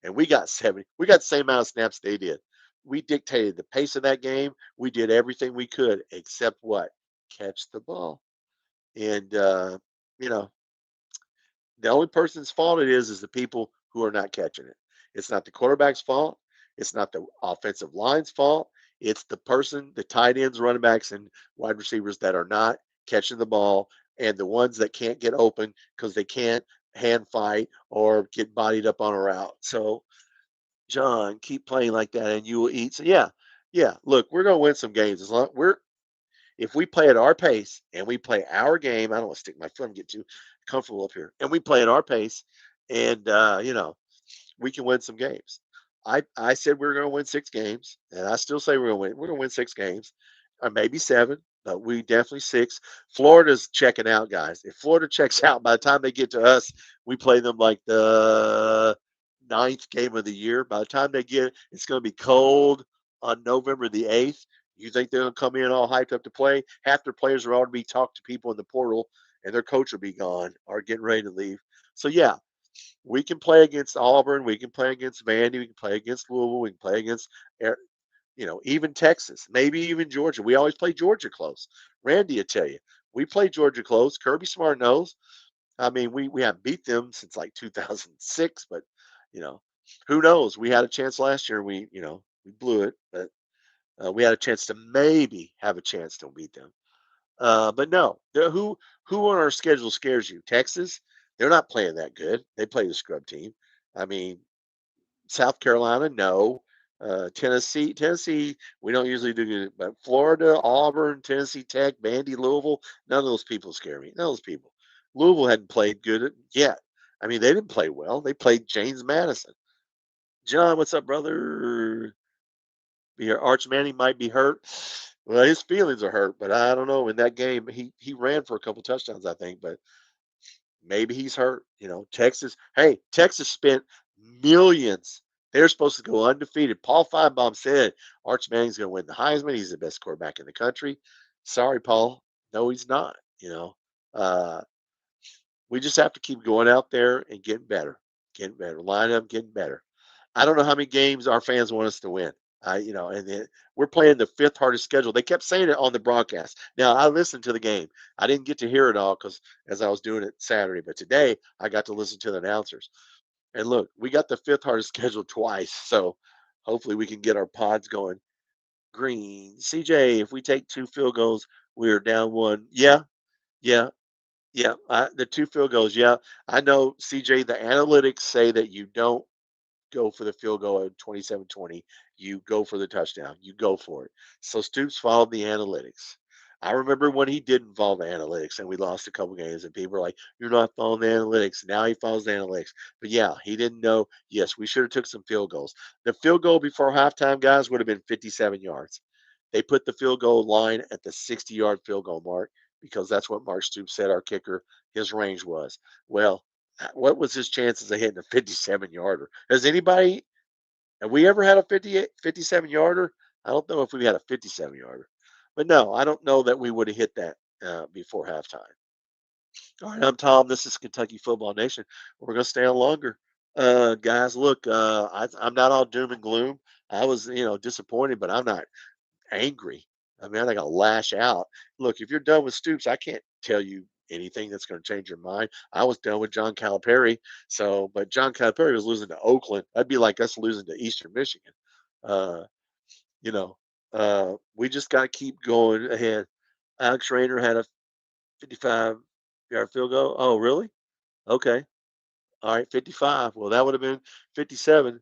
and we got 70. We got the same amount of snaps they did. We dictated the pace of that game. We did everything we could except what? Catch the ball. And you know, the only person's fault it is the people who are not catching it. It's not the quarterback's fault. It's not the offensive line's fault. It's the person, the tight ends, running backs, and wide receivers that are not catching the ball, and the ones that can't get open because they can't hand fight or get bodied up on a route. So, John, keep playing like that, and you will eat. So, yeah, yeah. Look, we're gonna win some games as long we're if we play at our pace and we play our game. I don't want to stick my foot and get too comfortable up here, and we play at our pace, and we can win some games. I said we were going to win 6 games, and I still say we're going to win. We're going to win 6 games, or maybe 7, but we definitely 6. Florida's checking out, guys. If Florida checks out, by the time they get to us, we play them like the ninth game of the year. By the time they get, it's going to be cold on November the 8th. You think they're going to come in all hyped up to play? Half their players are already be talking to people in the portal, and their coach will be gone or getting ready to leave. So yeah, we can play against Auburn. We can play against Vandy. We can play against Louisville. We can play against, even Texas, maybe even Georgia. We always play Georgia close. Randy, I tell you, we play Georgia close. Kirby Smart knows. I mean, we haven't beat them since like 2006, but you know, who knows? We had a chance last year. We blew it, but we had a chance to maybe have a chance to beat them. But no, who on our schedule scares you? Texas, they're not playing that good. They play the scrub team. I mean, South Carolina, no. Tennessee, we don't usually do good. But Florida, Auburn, Tennessee Tech, Vandy, Louisville, none of those people scare me. None of those people. Louisville hadn't played good yet. I mean, they didn't play well. They played James Madison. John, what's up, brother? Your Arch Manning might be hurt. Well, his feelings are hurt, but I don't know. In that game, he ran for a couple touchdowns, I think, but maybe he's hurt. Texas. Hey, Texas spent millions. They're supposed to go undefeated. Paul Feinbaum said Arch Manning's going to win the Heisman. He's the best quarterback in the country. Sorry, Paul. No, he's not. Uh, we just have to keep going out there and getting better, line up, getting better. I don't know how many games our fans want us to win. And then we're playing the 5th hardest schedule. They kept saying it on the broadcast. Now I listened to the game. I didn't get to hear it all because as I was doing it Saturday, but today I got to listen to the announcers. And look, we got the fifth hardest schedule twice, so hopefully we can get our pods going. Green, CJ, if we take two field goals, we're down one. Yeah, yeah, yeah. The two field goals. Yeah, I know, CJ. The analytics say that you don't go for the field goal at 27-20. You go for the touchdown. You go for it. So Stoops followed the analytics. I remember when he didn't follow the analytics and we lost a couple games and people were like, "You're not following the analytics." Now he follows the analytics. But yeah, he didn't know. Yes, we should have took some field goals. The field goal before halftime, guys, would have been 57 yards. They put the field goal line at the 60-yard field goal mark because that's what Mark Stoops said our kicker, his range was. Well, what was his chances of hitting a 57 yarder? Has anybody, have we ever had a 57 yarder? I don't know if we had a 57 yarder, but no, I don't know that we would have hit that before halftime. All right, I'm Tom. This is Kentucky Football Nation. We're going to stay on longer. Guys, look, I'm not all doom and gloom. I was, disappointed, but I'm not angry. I mean, I'm not gonna lash out. Look, if you're done with Stoops, I can't tell you anything that's going to change your mind. I was done with John Calipari, but John Calipari was losing to Oakland. That'd be like us losing to Eastern Michigan. Uh, you know, we just got to keep going ahead. Alex Rayner had a 55-yard field goal. Oh, really? Okay. All right, 55. Well, that would have been 57.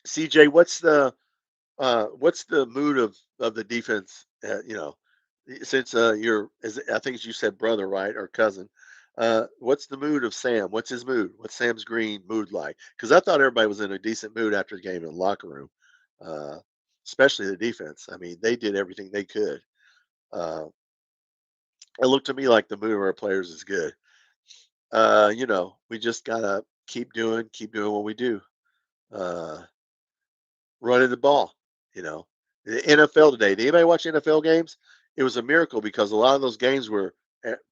CJ, what's the mood of the defense? Since you're, as I think you said, brother, right, or cousin. What's the mood of Sam? What's his mood? What's Sam's Green mood like? Because I thought everybody was in a decent mood after the game in the locker room, uh, especially the defense. I mean, they did everything they could. Uh, it looked to me like the mood of our players is good. We just gotta keep doing what we do. Uh, Running the ball. You know, the NFL today. Did anybody watch NFL games? It was a miracle because a lot of those games where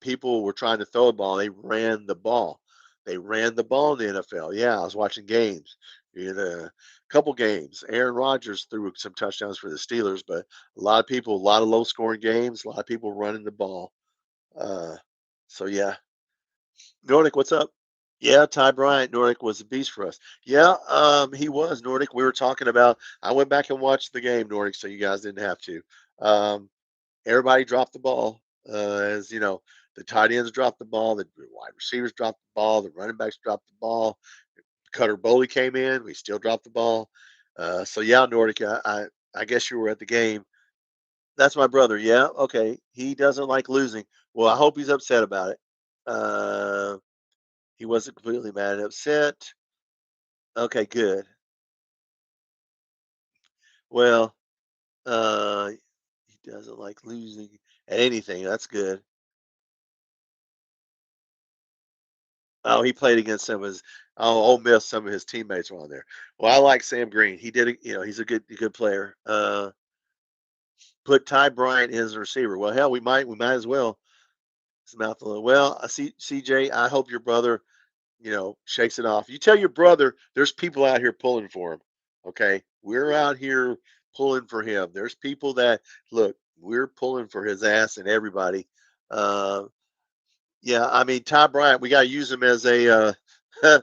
people were trying to throw the ball, they ran the ball. They ran the ball in the NFL. Yeah, I was watching games. A couple games. Aaron Rodgers threw some touchdowns for the Steelers, but a lot of low scoring games, a lot of people running the ball. Uh, so yeah, Nordic, what's up? Yeah, Ty Bryant, Nordic was a beast for us. Yeah, he was Nordic. We were talking about. I went back and watched the game, Nordic, so you guys didn't have to. Um, Everybody dropped the ball. As you know, the tight ends dropped the ball, the wide receivers dropped the ball, the running backs dropped the ball. Cutter Boley came in. We still dropped the ball. So yeah, Nordic. I guess you were at the game. That's my brother. Yeah. Okay. He doesn't like losing. Well, I hope he's upset about it. Uh, he wasn't completely mad and upset. Okay, good. Well, he doesn't like losing at anything. That's good. Oh, he played against some of his Ole Miss. Some of his teammates were on there. Well, I like Sam Green. He did it. He's a good player. Put Ty Bryant as a receiver. Well, hell, we might as well. His mouth a little. Well, I see CJ. I hope your brother shakes it off. You tell your brother there's people out here pulling for him. Okay. We're out here pulling for him. There's people that look, we're pulling for his ass and everybody. Uh, yeah, I mean, Ty Bryant, we got to use him as a, I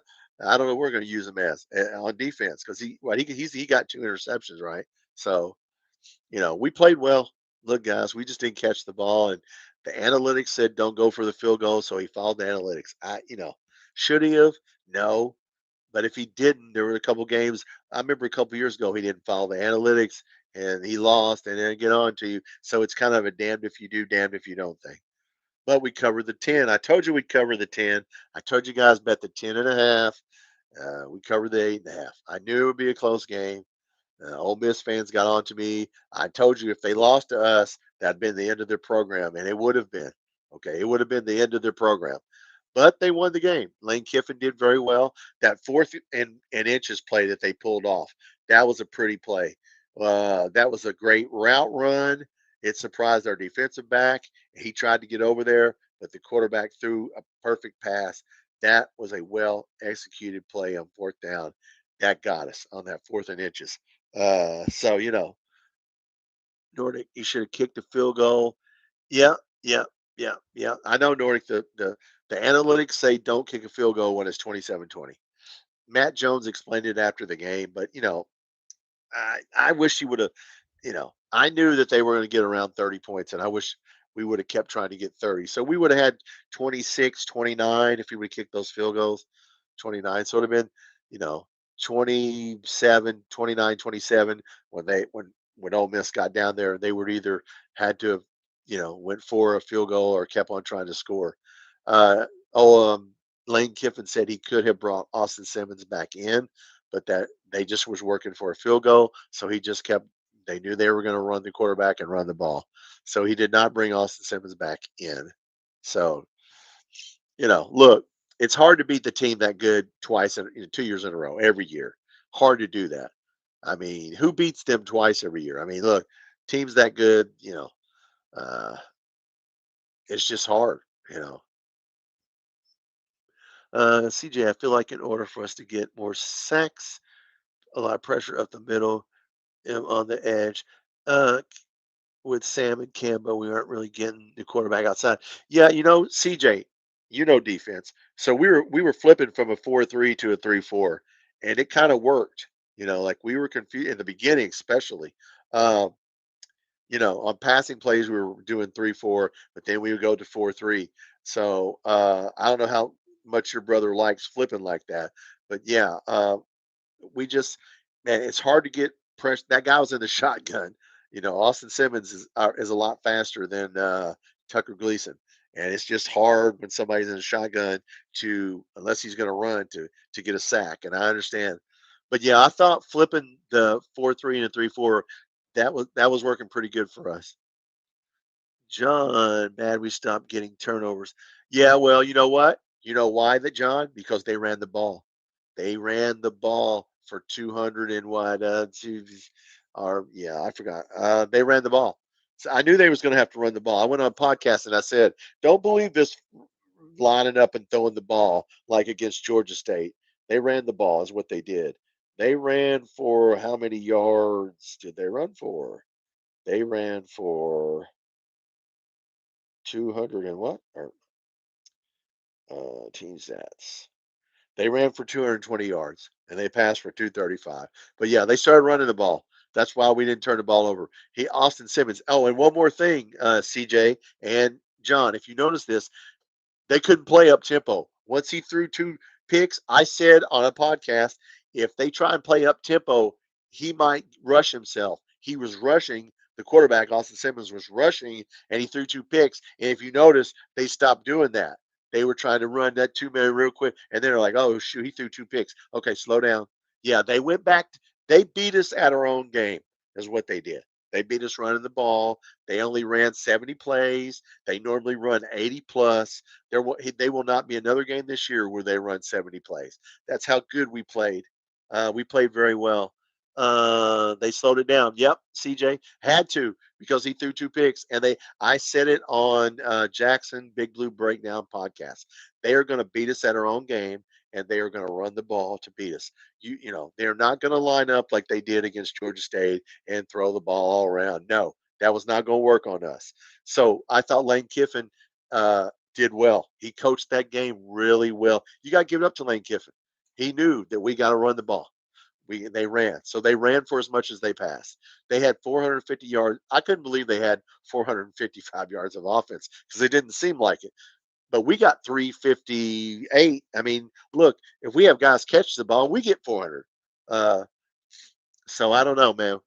don't know, we're going to use him as on defense because he got two interceptions, right? So, we played well. Look, guys, we just didn't catch the ball, and the analytics said don't go for the field goal, so he followed the analytics. Should he have? No, but if he didn't, there were a couple games. I remember a couple years ago he didn't follow the analytics, and he lost, and then get on to you. So it's kind of a damned if you do, damned if you don't thing. But we covered the 10. I told you we'd cover the 10. I told you guys bet the 10 and a half. We covered the 8.5. I knew it would be a close game. Ole Miss fans got on to me. I told you if they lost to us, that'd been the end of their program, and it would have been. Okay, it would have been the end of their program. But they won the game. Lane Kiffin did very well. That fourth and inches play that they pulled off, that was a pretty play. That was a great route run. It surprised our defensive back. He tried to get over there, but the quarterback threw a perfect pass. That was a well executed play on fourth down. That got us on that fourth and inches. So Nordic, you should have kicked the field goal. Yeah, yeah, yeah, yeah. I know Nordic. The The analytics say don't kick a field goal when it's 27-20. Matt Jones explained it after the game, but I wish he would have. I knew that they were going to get around 30 points, and I wish we would have kept trying to get 30. So we would have had 26, 29 if he would have kicked those field goals. 29. So it would have been, you know, 27, 29, 27 when Ole Miss got down there, and they would either had to have, went for a field goal or kept on trying to score. Uh, oh, Lane Kiffin said he could have brought Austin Simmons back in, but that they just was working for a field goal, so he just kept. They knew they were going to run the quarterback and run the ball, so he did not bring Austin Simmons back in. So look, it's hard to beat the team that good twice in 2 years in a row every year. Hard to do that. I mean, who beats them twice every year? I mean, look, teams that good, uh, it's just hard. You know, CJ, I feel like in order for us to get more sacks, a lot of pressure up the middle on the edge. Uh, with Sam and Cambo, we aren't really getting the quarterback outside. Yeah, CJ, defense. So we were flipping from a 4-3 to a 3-4, and it kind of worked. Like we were confused in the beginning, especially. Um, on passing plays, we were doing 3-4, but then we would go to 4-3. So I don't know how much your brother likes flipping like that, but yeah, we just man, it's hard to get pressure. That guy was in the shotgun. Austin Simmons is a lot faster than Tucker Gleason, and it's just hard when somebody's in a shotgun to unless he's going to run to get a sack. And I understand, but yeah, I thought flipping the 4-3 and 3-4 that was working pretty good for us. John, bad we stopped getting turnovers. Yeah, well, you know what? You know why that, John? Because they ran the ball. They ran the ball for 200 and what? Or yeah, I forgot. They ran the ball. So I knew they was going to have to run the ball. I went on a podcast and I said, "Don't believe this lining up and throwing the ball like against Georgia State. They ran the ball is what they did. They ran for how many yards did they run for? They ran for 200 and what? Or team stats. They ran for 220 yards and they passed for 235. But yeah, they started running the ball. That's why we didn't turn the ball over. Austin Simmons. Oh, and one more thing, CJ and John, if you notice this, they couldn't play up tempo. Once he threw two picks, I said on a podcast, if they try and play up tempo, he might rush himself. He was rushing. The quarterback, Austin Simmons, was rushing, and he threw two picks. And if you notice, they stopped doing that. They were trying to run that 2 minute real quick, and they're like, "Oh shoot, he threw two picks. Okay, slow down." Yeah, they went back. They beat us at our own game. Is what they did. They beat us running the ball. They only ran 70 plays. They normally run 80 plus. They will not be another game this year where they run 70 plays. That's how good we played. We played very well. They slowed it down. Yep, CJ had to because he threw two picks, and I said it on Jackson Big Blue Breakdown podcast. They are going to beat us at our own game, and they are going to run the ball to beat us. They're not going to line up like they did against Georgia State and throw the ball all around. No, that was not going to work on us. So I thought Lane Kiffin did well. He coached that game really well. You got to give it up to Lane Kiffin. He knew that we got to run the ball. They ran. So they ran for as much as they passed. They had 450 yards. I couldn't believe they had 455 yards of offense because it didn't seem like it. But we got 358. I mean, look, if we have guys catch the ball, we get 400. Uh, so I don't know, man.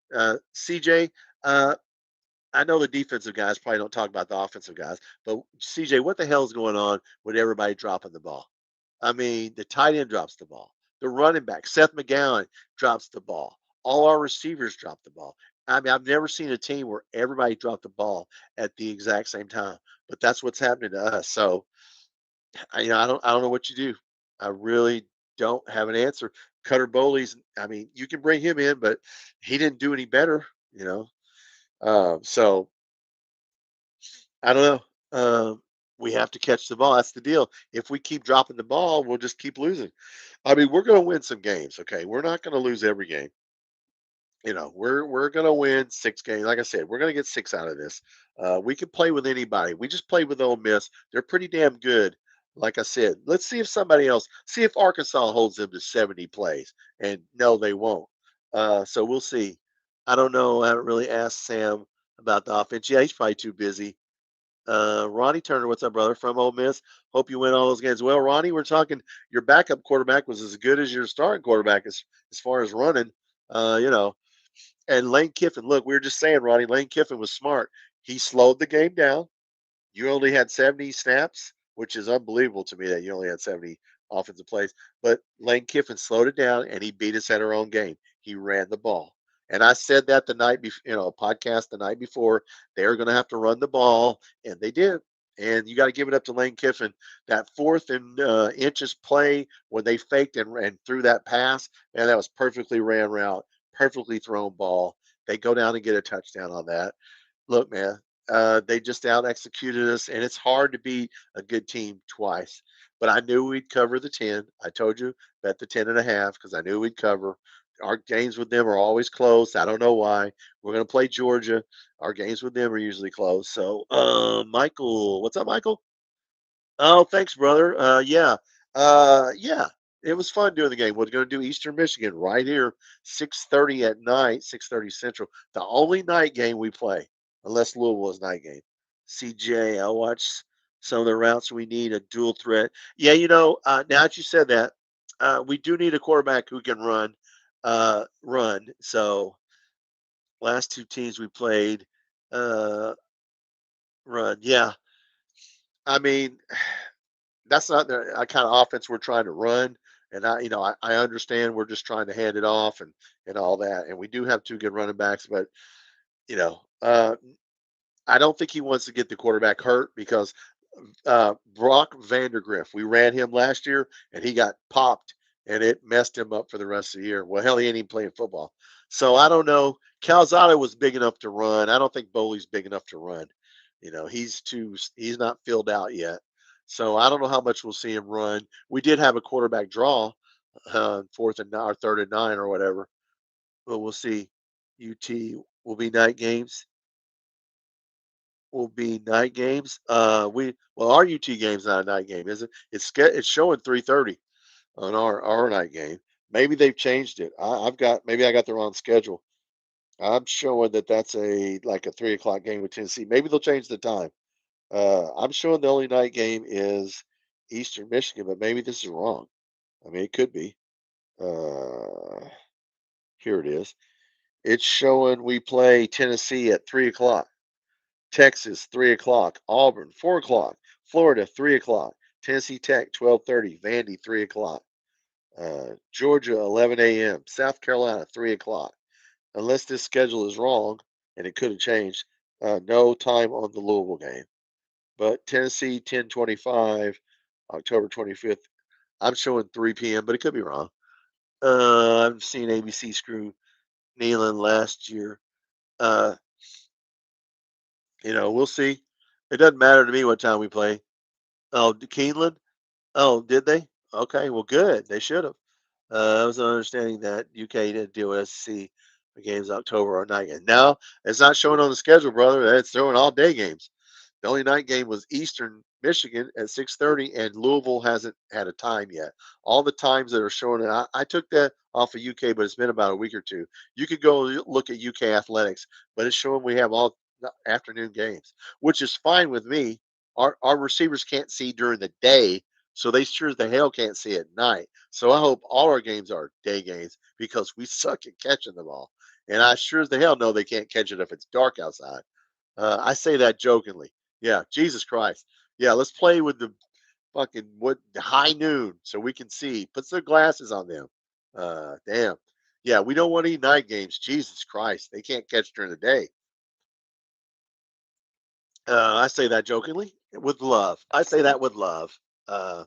CJ, uh, I know the defensive guys probably don't talk about the offensive guys, but CJ, what the hell is going on with everybody dropping the ball? I mean, the tight end drops the ball. The running back, Seth McGowan, drops the ball. All our receivers drop the ball. I mean, I've never seen a team where everybody dropped the ball at the exact same time, but that's what's happening to us. So, I don't know what you do. I really don't have an answer. Cutter Bowley's, I mean, you can bring him in, but he didn't do any better, you know. So I don't know. We have to catch the ball. That's the deal. If we keep dropping the ball, we'll just keep losing. I mean, we're going to win some games. Okay, we're not going to lose every game. We're going to win 6 games. Like I said, we're going to get six out of this. We can play with anybody. We just played with Ole Miss. They're pretty damn good. Like I said, let's see if somebody else, see if Arkansas holds them to 70 plays. And no, they won't. So we'll see. I don't know. I haven't really asked Sam about the offense. Yeah, he's probably too busy. Ronnie Turner, what's up, brother? From Ole Miss. Hope you win all those games. Well, Ronnie, we're talking your backup quarterback was as good as your starting quarterback as far as running. You know, and Lane Kiffin, look, we were just saying, Ronnie, Lane Kiffin was smart. He slowed the game down. You only had 70 snaps, which is unbelievable to me that you only had 70 offensive plays. But Lane Kiffin slowed it down and he beat us at our own game. He ran the ball. And I said that the night before, a podcast the night before, they were going to have to run the ball, and they did. And you got to give it up to Lane Kiffin. That fourth and inches play when they faked and threw that pass, and that was perfectly ran route, perfectly thrown ball. They go down and get a touchdown on that. Look, man, they just out executed us, and it's hard to beat a good team twice. But I knew we'd cover the 10. I told you bet the 10.5 because I knew we'd cover. Our games with them are always close. I don't know why. We're going to play Georgia. Our games with them are usually close. So, Michael, what's up, Michael? Oh, thanks, brother. Yeah. It was fun doing the game. We're going to do Eastern Michigan right here, 6:30 at night, 6:30 Central. The only night game we play, unless Louisville is night game. CJ, I'll watch some of the routes we need a dual threat. Yeah, now that you said that, we do need a quarterback who can run. So last two teams we played, uh, run. Yeah, I mean, that's not the kind of offense we're trying to run. And I understand we're just trying to hand it off and all that. And we do have two good running backs, but you know, uh, I don't think he wants to get the quarterback hurt because Brock Vandergriff, we ran him last year and he got popped and it messed him up for the rest of the year. Well, hell, he ain't even playing football. So I don't know. Calzada was big enough to run. I don't think Bowley's big enough to run. He's not filled out yet. So I don't know how much we'll see him run. We did have a quarterback draw, fourth and nine, or third and nine or whatever, but we'll see. UT will be night games. Will be night games. Our UT game's not a night game, is it? It's showing 3:30 on our night game. Maybe they've changed it. Maybe I got the wrong schedule. I'm showing that that's a like a 3 o'clock game with Tennessee. Maybe they'll change the time. I'm showing the only night game is Eastern Michigan, but maybe this is wrong. I mean, it could be. Uh, Here it is. It's showing we play Tennessee at 3 o'clock. Texas, 3 o'clock. Auburn, 4 o'clock. Florida, 3 o'clock. Tennessee Tech, 12:30. Vandy, 3 o'clock. Georgia, 11 a.m. South Carolina, 3 o'clock. Unless this schedule is wrong, and it could have changed, no time on the Louisville game. But Tennessee, 10:25, October 25th. I'm showing 3 p.m., but it could be wrong. I've seen ABC screw Neyland last year. Uh, we'll see. It doesn't matter to me what time we play. Oh, Keeneland? Oh, did they? Okay, well, good. They should have. I was understanding that UK didn't deal with SEC games October or night. And now it's not showing on the schedule, brother. It's throwing all day games. The only night game was Eastern Michigan at 6:30, and Louisville hasn't had a time yet. All the times that are showing, and I took that off of UK, but it's been about a week or two. You could go look at UK athletics, but it's showing we have all afternoon games, which is fine with me. Our receivers can't see during the day, so they sure as the hell can't see at night. So I hope all our games are day games because we suck at catching the ball. And I sure as the hell know they can't catch it if it's dark outside. I say that jokingly. Yeah, Jesus Christ. Yeah, let's play with the fucking what high noon so we can see. Put some glasses on them. Damn. Yeah, we don't want any night games. Jesus Christ, they can't catch during the day. I say that jokingly with love. I say that with love. Uh,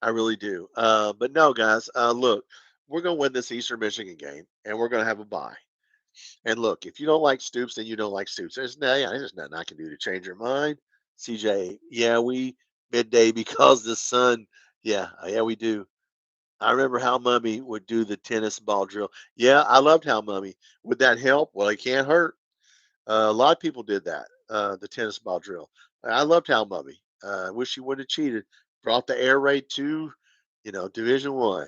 I really do. But no, guys. Look, we're gonna win this Eastern Michigan game, and we're gonna have a bye. And look, if you don't like Stoops, then you don't like Stoops. There's nothing I can do to change your mind. CJ, yeah, we midday because the sun. Yeah, we do. I remember how Mummy would do the tennis ball drill. Yeah, I loved how Mummy. Would that help? Well, it can't hurt. A lot of people did that. The tennis ball drill. I loved how Mummy. I wish he wouldn't have cheated. brought the air raid to, Division One.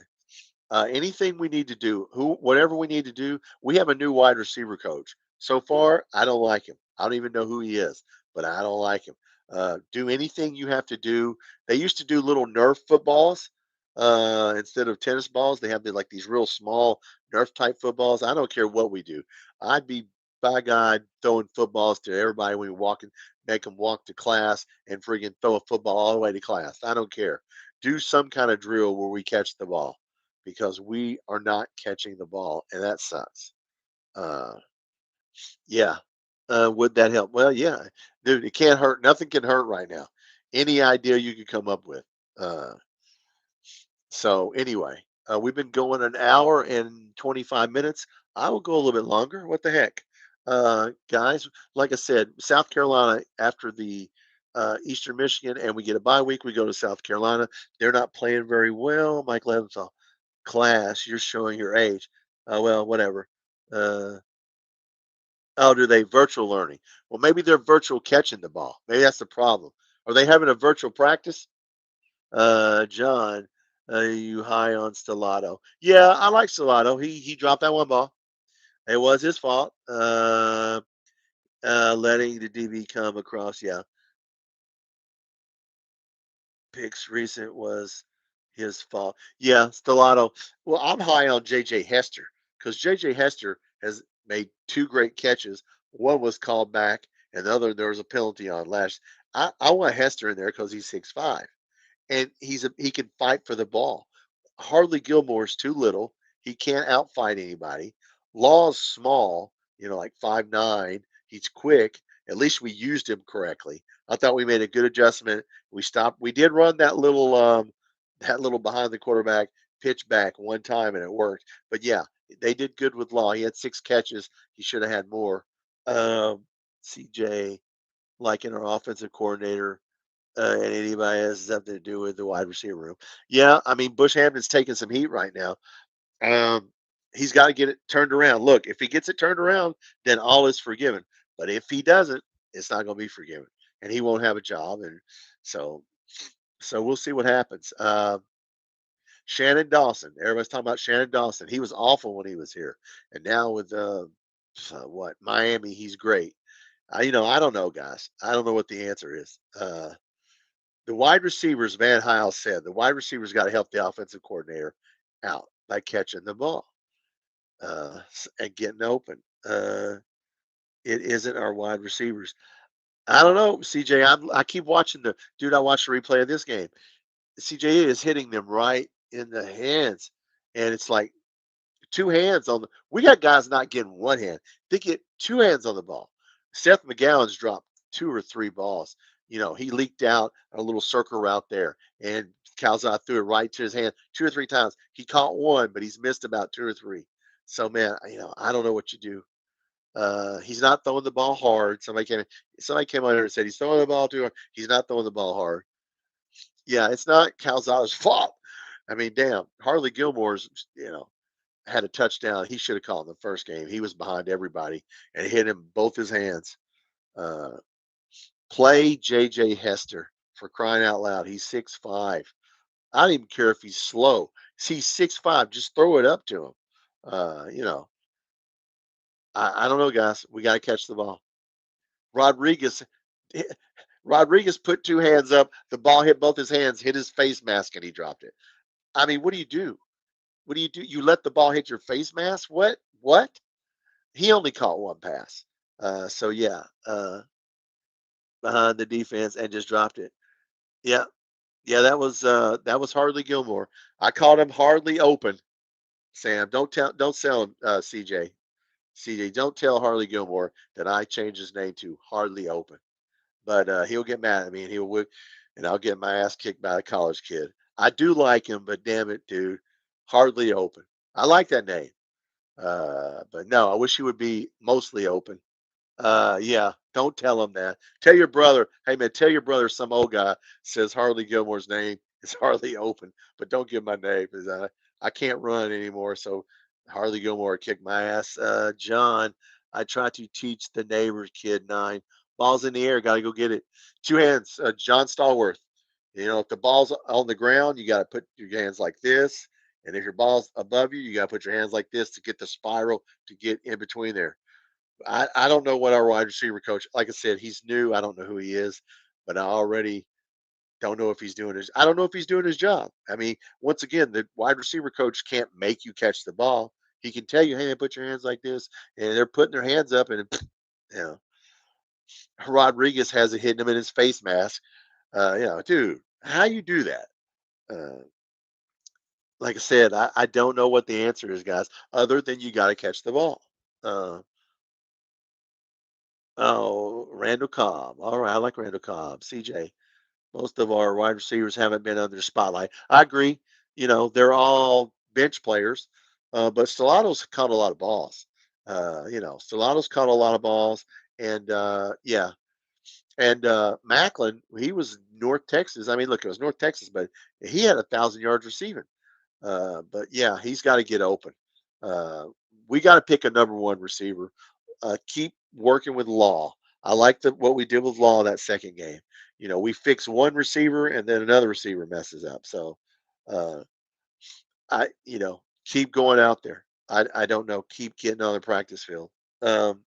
Anything we need to do, whatever we need to do, we have a new wide receiver coach. So far, I don't like him. I don't even know who he is, but I don't like him. Do anything you have to do. They used to do little Nerf footballs instead of tennis balls. They have like these real small Nerf type footballs. I don't care what we do. I'd be by God throwing footballs to everybody when we walk in, make them walk to class and friggin' throw a football all the way to class. I don't care. Do some kind of drill where we catch the ball because we are not catching the ball, and that sucks. Uh, yeah. Would that help? Well, yeah, dude. It can't hurt. Nothing can hurt right now. Any idea you could come up with. Uh, so anyway, we've been going an hour and 25 minutes. I will go a little bit longer. What the heck, guys? Like I said, South Carolina after the Eastern Michigan, and we get a bye week. We go to South Carolina. They're not playing very well. Mike Levinson, class, you're showing your age. Well, whatever. Uh, oh, do they virtual learning? Well, maybe they're virtual catching the ball. Maybe that's the problem. Are they having a virtual practice? John, you high on Stellato? Yeah, I like Stellato. He dropped that one ball. It was his fault. Letting the DB come across. Yeah, Pick's recent was his fault. Yeah, Stellato. Well, I'm high on JJ Hester because JJ Hester has made two great catches. One was called back, and the other there was a penalty on last. I want Hester in there because he's 6'5" and he can fight for the ball. Harley Gilmore's too little. He can't outfight anybody. Law's small, like 5'9". He's quick. At least we used him correctly. I thought we made a good adjustment. We stopped. We did run that little behind the quarterback pitch back one time, and it worked. But yeah, they did good with Law. He had 6 catches. He should have had more. Um, CJ, like in our offensive coordinator, and anybody has something to do with the wide receiver room. Yeah, I mean Bush Hampton's taking some heat right now. Um, he's got to get it turned around. Look, if he gets it turned around, then all is forgiven. But if he doesn't, it's not going to be forgiven, and he won't have a job. And so, so we'll see what happens. Shannon Dawson. Everybody's talking about Shannon Dawson. He was awful when he was here, and now with what Miami, he's great. I don't know, guys. I don't know what the answer is. The wide receivers, Van Heil said, the wide receivers got to help the offensive coordinator out by catching the ball and getting open. It isn't our wide receivers. I don't know, CJ. I keep watching the dude. I watched the replay of this game. CJ is hitting them right in the hands, and it's like two hands on the. We got guys not getting one hand. They get two hands on the ball. Seth McGowan's dropped 2 or 3 balls. He leaked out a little circle route there, and Calzada threw it right to his hand 2 or 3 times. He caught one, but he's missed about 2 or 3. So man, I don't know what you do. He's not throwing the ball hard. Somebody came on here and said he's throwing the ball too hard. He's not throwing the ball hard. Yeah, it's not Calzada's fault. I mean, damn, Harley Gilmore's, had a touchdown. He should have called in the first game. He was behind everybody and hit him both his hands. Uh, Play JJ Hester for crying out loud. He's 6'5". I don't even care if he's slow. He's 6'5". Just throw it up to him. Uh, you know, I don't know, guys. We got to catch the ball. Rodriguez, Rodriguez put 2 hands up. The ball hit both his hands, hit his face mask, and he dropped it. I mean, what do you do? What do you do? You let the ball hit your face mask? What? What? He only caught one pass. So yeah, behind the defense and just dropped it. Yeah, yeah, that was Hardly Gilmore. I called him hardly open. Sam, don't sell him, CJ. CJ, don't tell Harley Gilmore that I changed his name to Hardly Open. But he'll get mad at me and and I'll get my ass kicked by a college kid. I do like him, but damn it, dude, Hardly Open. I like that name. But no, I wish he would be mostly open. Yeah, don't tell him that. Tell your brother, hey man, tell your brother some old guy says Harley Gilmore's name is Harley Open, but don't give my name because I can't run anymore. So Harley Gilmore kicked my ass. John, I try to teach the neighbor's kid 9 balls in the air. Got to go get it. 2 hands. John Stallworth. If the ball's on the ground, you got to put your hands like this. And if your ball's above you, you got to put your hands like this to get the spiral to get in between there. I don't know what our wide receiver coach, like I said, he's new. I don't know who he is, but I already don't know if he's doing his, I don't know if he's doing his job. I mean, once again, the wide receiver coach can't make you catch the ball. He can tell you, hey, put your hands like this. And they're putting their hands up and, you know, Rodriguez has it hitting him in his face mask. Dude, how you do that? Uh, like I said, I don't know what the answer is, guys, other than you got to catch the ball. Uh, oh, Randall Cobb. All right, I like Randall Cobb. CJ. Most of our wide receivers haven't been under the spotlight. I agree. They're all bench players, but Stelato's caught a lot of balls. Stelato's caught a lot of balls, and yeah, and Macklin, he was North Texas. I mean, look, it was North Texas, but he had 1,000 yards receiving. But yeah, he's got to get open. Uh, we got to pick a number one receiver. Keep working with Law. I like what we did with Law that second game. We fix one receiver and then another receiver messes up. So, uh, keep going out there. I don't know. Keep getting on the practice field. Um,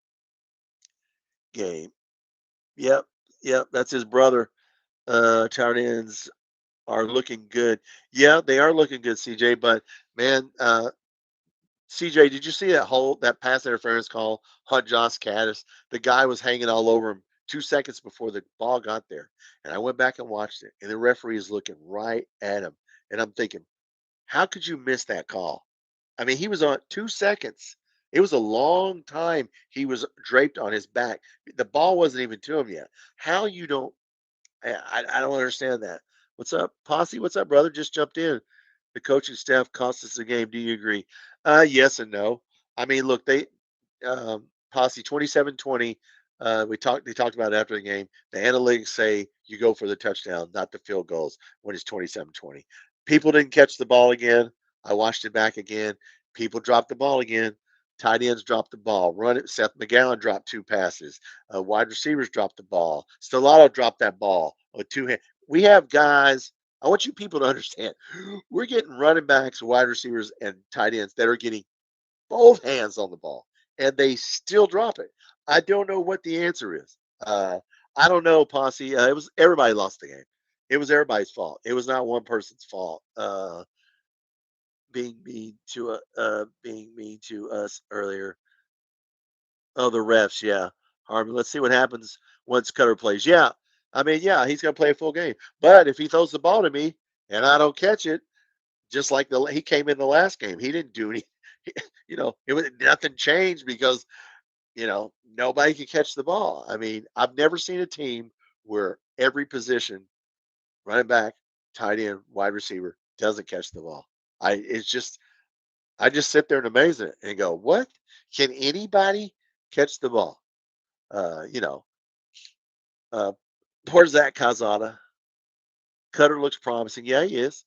Game. Yep. Yep. That's his brother. Tight ends are looking good. Yeah, they are looking good, CJ. But man, CJ, did you see that pass interference call on Josh Caddis? The guy was hanging all over him 2 seconds before the ball got there. And I went back and watched it, and the referee is looking right at him. And I'm thinking, how could you miss that call? I mean, he was on 2 seconds. It was a long time he was draped on his back. The ball wasn't even to him yet. How you don't I don't understand that. What's up, Posse? What's up, brother? Just jumped in. The coaching staff cost us the game. Do you agree? Yes and no. I mean, look, Posse 27-20. They talked about it after the game. The analytics say you go for the touchdown, not the field goals when it's 27-20. People didn't catch the ball again. I watched it back again. People dropped the ball again. Tight ends dropped the ball. Run it. Seth McGowan dropped two passes. Wide receivers dropped the ball. Stellato dropped that ball with two hands. We have guys. I want you people to understand. We're getting running backs, wide receivers, and tight ends that are getting both hands on the ball, and they still drop it. I don't know what the answer is. I don't know, Posse. It was everybody lost the game. It was everybody's fault. It was not one person's fault. Being mean to us earlier. Oh, the refs, yeah. Harvey, let's see what happens once Cutter plays. Yeah. I mean, yeah, he's gonna play a full game. But if he throws the ball to me and I don't catch it, just like he came in the last game, he didn't do any it was nothing changed because, nobody can catch the ball. I mean, I've never seen a team where every position, running back, tight end, wide receiver, doesn't catch the ball. I just sit there in amazement and go, what? Can anybody catch the ball? Uh, you know, uh, Poor Zach Calzada. Cutter looks promising. Yeah, he is.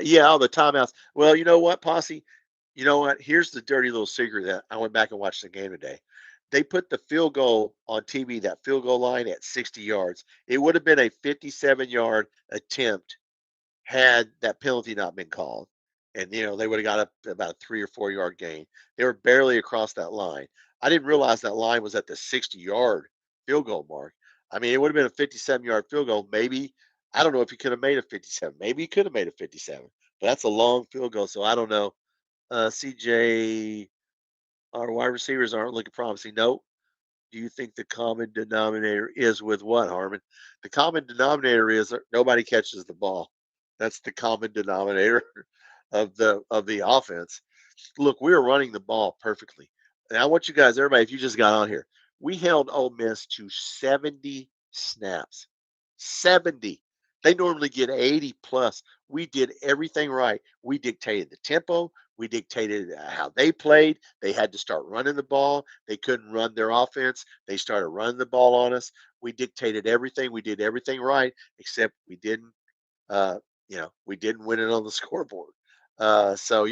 Yeah, all the timeouts. Well, you know what, Posse? You know what? Here's the dirty little secret that I went back and watched the game today. They put the field goal on TV, that field goal line at 60 yards. It would have been a 57-yard attempt had that penalty not been called. And, they would have got up to about a 3 or 4 yard gain. They were barely across that line. I didn't realize that line was at the 60-yard field goal mark. I mean, it would have been a 57-yard field goal. Maybe, I don't know if he could have made a 57. Maybe he could have made a 57, but that's a long field goal. So I don't know. CJ, our wide receivers aren't looking promising. No, do you think the common denominator is with what, Harmon? The common denominator is that nobody catches the ball. That's the common denominator of the offense. Look, we were running the ball perfectly. And I want you guys, everybody, if you just got on here, we held Ole Miss to 70 snaps. 70. They normally get 80 plus. We did everything right. We dictated the tempo. We dictated how they played. They had to start running the ball. They couldn't run their offense. They started running the ball on us. We dictated everything. We did everything right, except uh, we didn't win it on the scoreboard. So,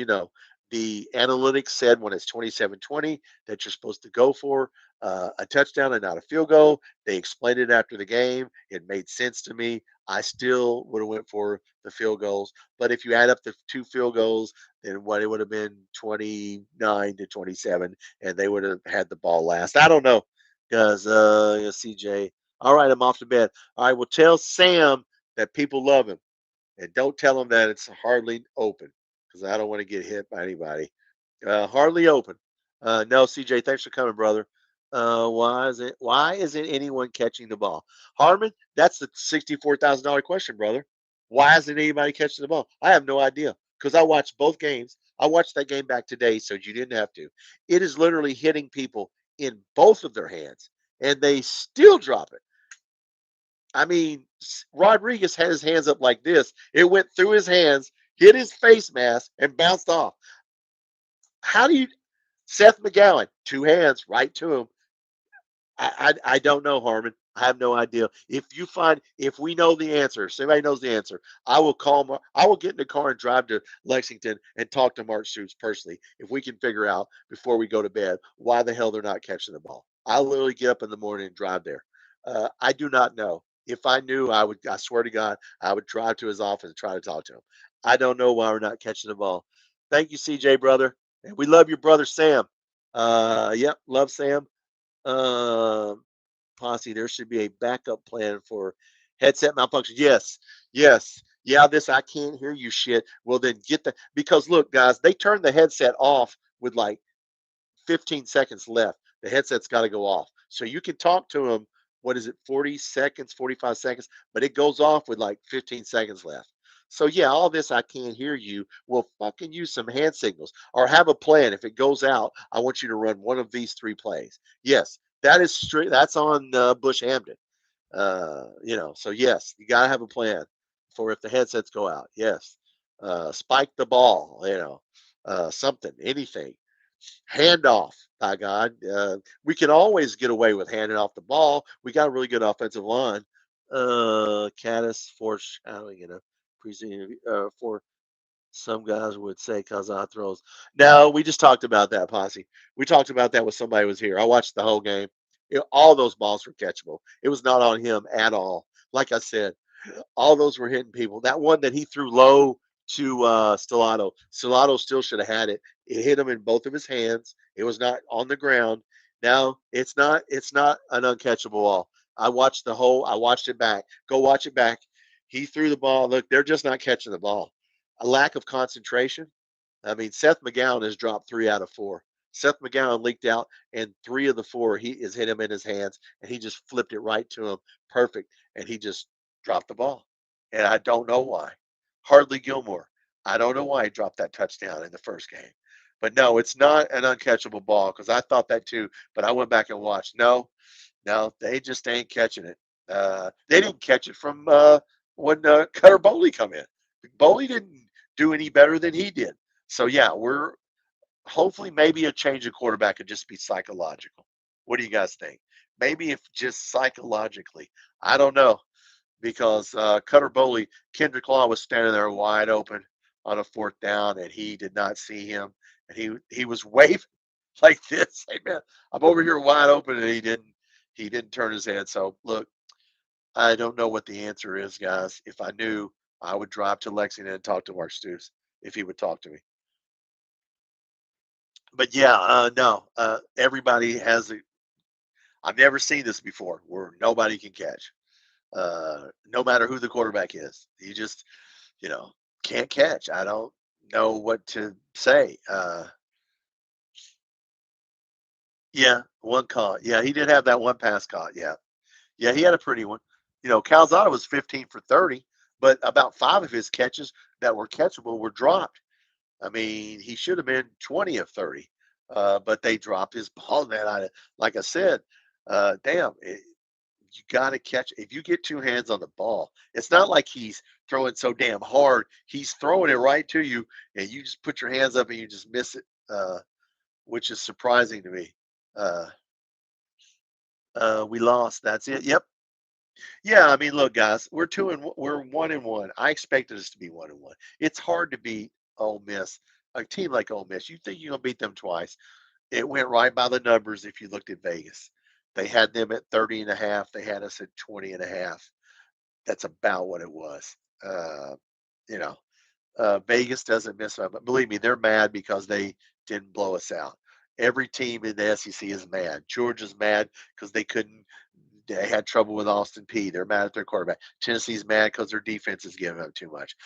the analytics said when it's 27-20 that you're supposed to go for a touchdown and not a field goal. They explained it after the game. It made sense to me. I still would have went for the field goals. But if you add up the two field goals, then what, it would have been 29-27, and they would have had the ball last. I don't know, because yeah, CJ. All right, I'm off to bed. All right, well, tell Sam that people love him, and don't tell him that it's hardly open, because I don't want to get hit by anybody. Hardly open. No, CJ, thanks for coming, brother. Why isn't anyone catching the ball? Harmon, that's the $64,000 question, brother. Why isn't anybody catching the ball? I have no idea, because I watched both games. I watched that game back today, so you didn't have to. It is literally hitting people in both of their hands, and they still drop it. I mean, Rodriguez had his hands up like this. It went through his hands, hit his face mask, and bounced off. How do you, Seth McGowan, two hands right to him. I don't know, Harmon. I have no idea. If we know the answer, if somebody knows the answer, I will call. I will get in the car and drive to Lexington and talk to Mark Stoops personally if we can figure out before we go to bed why the hell they're not catching the ball. I'll literally get up in the morning and drive there. I do not know. If I knew, I would. I swear to God, I would drive to his office and try to talk to him. I don't know why we're not catching the ball. Thank you, CJ, brother, and we love your brother Sam. Yep, love Sam. Um, Posse, there should be a backup plan for headset malfunction. Yes, yes. Yeah, this I can't hear you shit. Well, then get the, because look, guys, they turned the headset off with like 15 seconds left. The headset's got to go off. So you can talk to them, what is it, 40 seconds, 45 seconds, but it goes off with like 15 seconds left. So yeah, all this I can't hear you. Well, fucking use some hand signals or have a plan. If it goes out, I want you to run one of these three plays. Yes, that is straight. That's on Bush Hamden. So yes, you got to have a plan for if the headsets go out. Yes, spike the ball. Something, anything. Handoff, by God. We can always get away with handing off the ball. We got a really good offensive line. Caddis foreshadowing, for some guys would say because I throws. No, we just talked about that, Posse. We talked about that with somebody who was here. I watched the whole game. All those balls were catchable. It was not on him at all. Like I said, all those were hitting people. That one that he threw low to Stellato. Stellato still should have had it. It hit him in both of his hands. It was not on the ground. Now it's not. It's not an uncatchable ball. I watched it back. Go watch it back. He threw the ball. Look, they're just not catching the ball. A lack of concentration. I mean, Seth McGowan has dropped 3 out of 4. Seth McGowan leaked out, and 3 of the 4 he is hit him in his hands, and he just flipped it right to him, perfect, and he just dropped the ball. And I don't know why. Hardly Gilmore. I don't know why he dropped that touchdown in the first game. But no, it's not an uncatchable ball because I thought that too. But I went back and watched. No, no, they just ain't catching it. They didn't catch it from when Cutter Boley come in. Boley didn't do any better than he did. So yeah, we're hopefully maybe a change of quarterback could just be psychological. What do you guys think? Maybe if just psychologically, I don't know, because Cutter Boley, Kendrick Law was standing there wide open on a 4th down, and he did not see him, and he was waving like this. Hey man, I'm over here wide open, and he didn't turn his head. So look, I don't know what the answer is, guys. If I knew, I would drive to Lexington and talk to Mark Stoops if he would talk to me. But yeah, no, everybody has a. I've never seen this before where nobody can catch, no matter who the quarterback is. You just, you know, can't catch. I don't know what to say. Yeah, one caught. Yeah, he did have that one pass caught. Yeah, yeah, he had a pretty one. Calzada was 15 for 30, but about 5 of his catches that were catchable were dropped. I mean, he should have been 20 of 30, but they dropped his ball. Man, like I said, damn, you got to catch. If you get 2 hands on the ball, it's not like he's throwing so damn hard. He's throwing it right to you, and you just put your hands up and you just miss it, which is surprising to me. Uh, we lost. That's it. Yep. Yeah. I mean, look, guys, we're 1-1. I expected us to be 1-1. It's hard to beat Ole Miss, a team like Ole Miss. You think you're gonna beat them twice? It went right by the numbers if you looked at Vegas. They had them at 30 and a half. They had us at 20 and a half. That's about what it was. Uh, you know, Vegas doesn't miss them, but believe me, they're mad because they didn't blow us out. Every team in the SEC is mad. Georgia's mad because they couldn't. They had trouble with Austin P. They're mad at their quarterback. Tennessee's mad because their defense is giving up too much.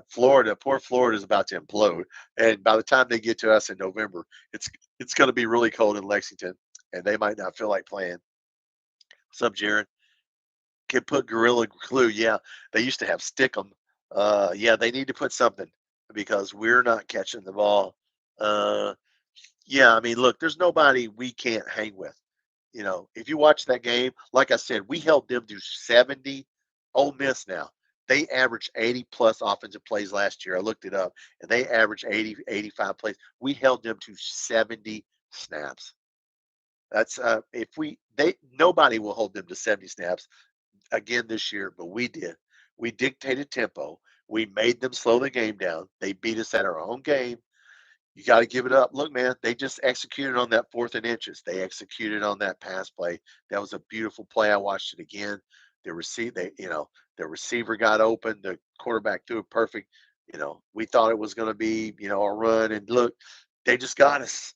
Florida, poor Florida, is about to implode. And by the time they get to us in November, it's going to be really cold in Lexington, and they might not feel like playing. What's up, Jared? Can put Gorilla Glue. Yeah, they used to have Stickum. Yeah, they need to put something because we're not catching the ball. Uh, yeah, I mean, look, there's nobody we can't hang with. If you watch that game, like I said, we held them to 70. Ole Miss now. They averaged 80 plus offensive plays last year. I looked it up, and they averaged 80, 85 plays. We held them to 70 snaps. That's if we they nobody will hold them to 70 snaps again this year, but we did. We dictated tempo. We made them slow the game down. They beat us at our own game. You got to give it up. Look, man, they just executed on that 4th and inches. They executed on that pass play. That was a beautiful play. I watched it again. The receiver got open. The quarterback threw it perfect. We thought it was going to be, a run. And look, they just got us.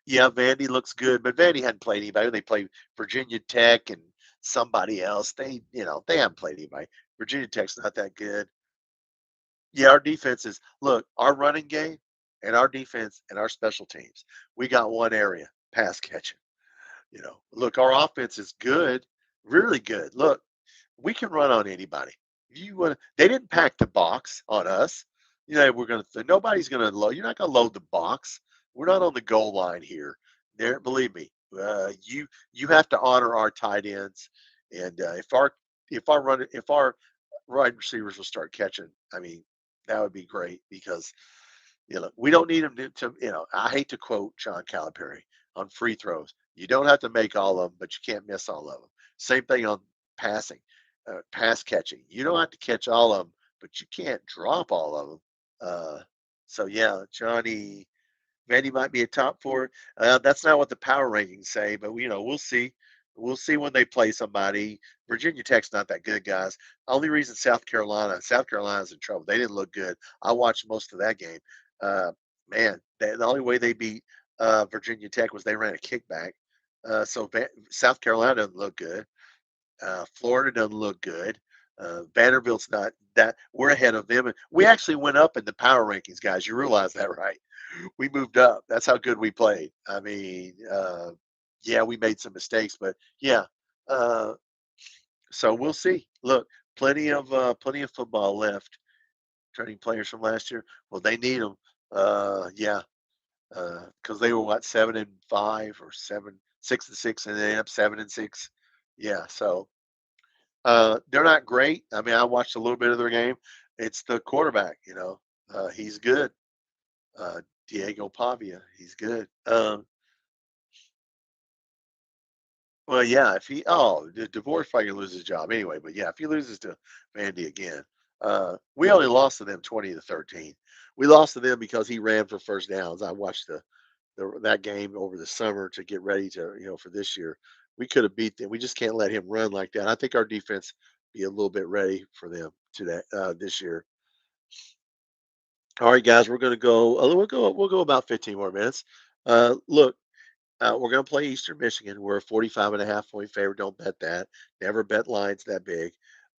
Yeah, Vandy looks good, but Vandy hadn't played anybody. They played Virginia Tech and somebody else. They haven't played anybody. Virginia Tech's not that good. Yeah, our defense is look, our running game and our defense and our special teams. We got one area, pass catching. Look, our offense is good, really good. Look, we can run on anybody. You want They didn't pack the box on us. We're gonna nobody's gonna load. You're not gonna load the box. We're not on the goal line here. There, believe me. You have to honor our tight ends, and if our wide receivers will start catching, I mean, that would be great because we don't need them to. I hate to quote John Calipari on free throws. You don't have to make all of them, but you can't miss all of them. Same thing on passing, pass catching. You don't have to catch all of them, but you can't drop all of them. So yeah, Vandy might be a top four. That's not what the power rankings say, but we'll see. We'll see when they play somebody. Virginia Tech's not that good, guys. Only reason South Carolina's in trouble. They didn't look good. I watched most of that game. Uh, Man, the only way they beat Virginia Tech was they ran a kickback. South Carolina doesn't look good. Florida doesn't look good. Vanderbilt's not that. We're ahead of them, and we actually went up in the power rankings, guys. You realize that, right? We moved up. That's how good we played. I mean, yeah, we made some mistakes, but yeah. Uh, so we'll see. Look, plenty of football left. Turning players from last year. Well, they need them. Yeah, because they were what 7-5 or 6-6, and they ended up 7-6. Yeah, so they're not great. I mean, I watched a little bit of their game. It's the quarterback. He's good. Uh, Diego Pavia, he's good. Well, yeah, if he DeVore's probably gonna lose his job anyway. But yeah, if he loses to Vandy again, we only lost to them 20-13. We lost to them because he ran for first downs. I watched that game over the summer to get ready to for this year. We could have beat them. We just can't let him run like that. I think our defense be a little bit ready for them to that this year. All right, guys, we're gonna go. We'll go about 15 more minutes. Look, we're going to play Eastern Michigan. We're a 45.5 point favorite. Don't bet that. Never bet lines that big.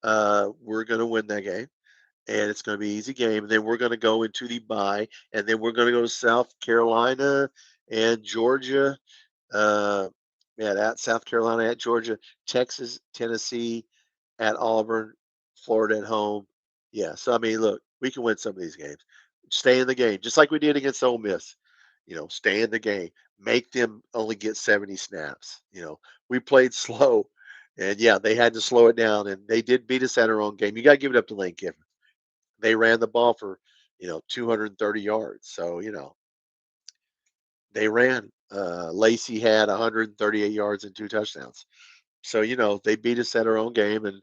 We're going to win that game, and it's going to be an easy game. And then we're going to go into the bye, and then we're going to go to South Carolina and Georgia. Uh, yeah, at South Carolina, at Georgia, Texas, Tennessee, at Auburn, Florida at home. Yeah, so I mean, look, we can win some of these games. Stay in the game, just like we did against Ole Miss. Stay in the game. Make them only get 70 snaps. We played slow, and yeah, they had to slow it down, and they did beat us at our own game. You got to give it up to Lane Kiffin. They ran the ball for 230 yards. So they ran. Lacey had 138 yards and 2 touchdowns. So they beat us at our own game, and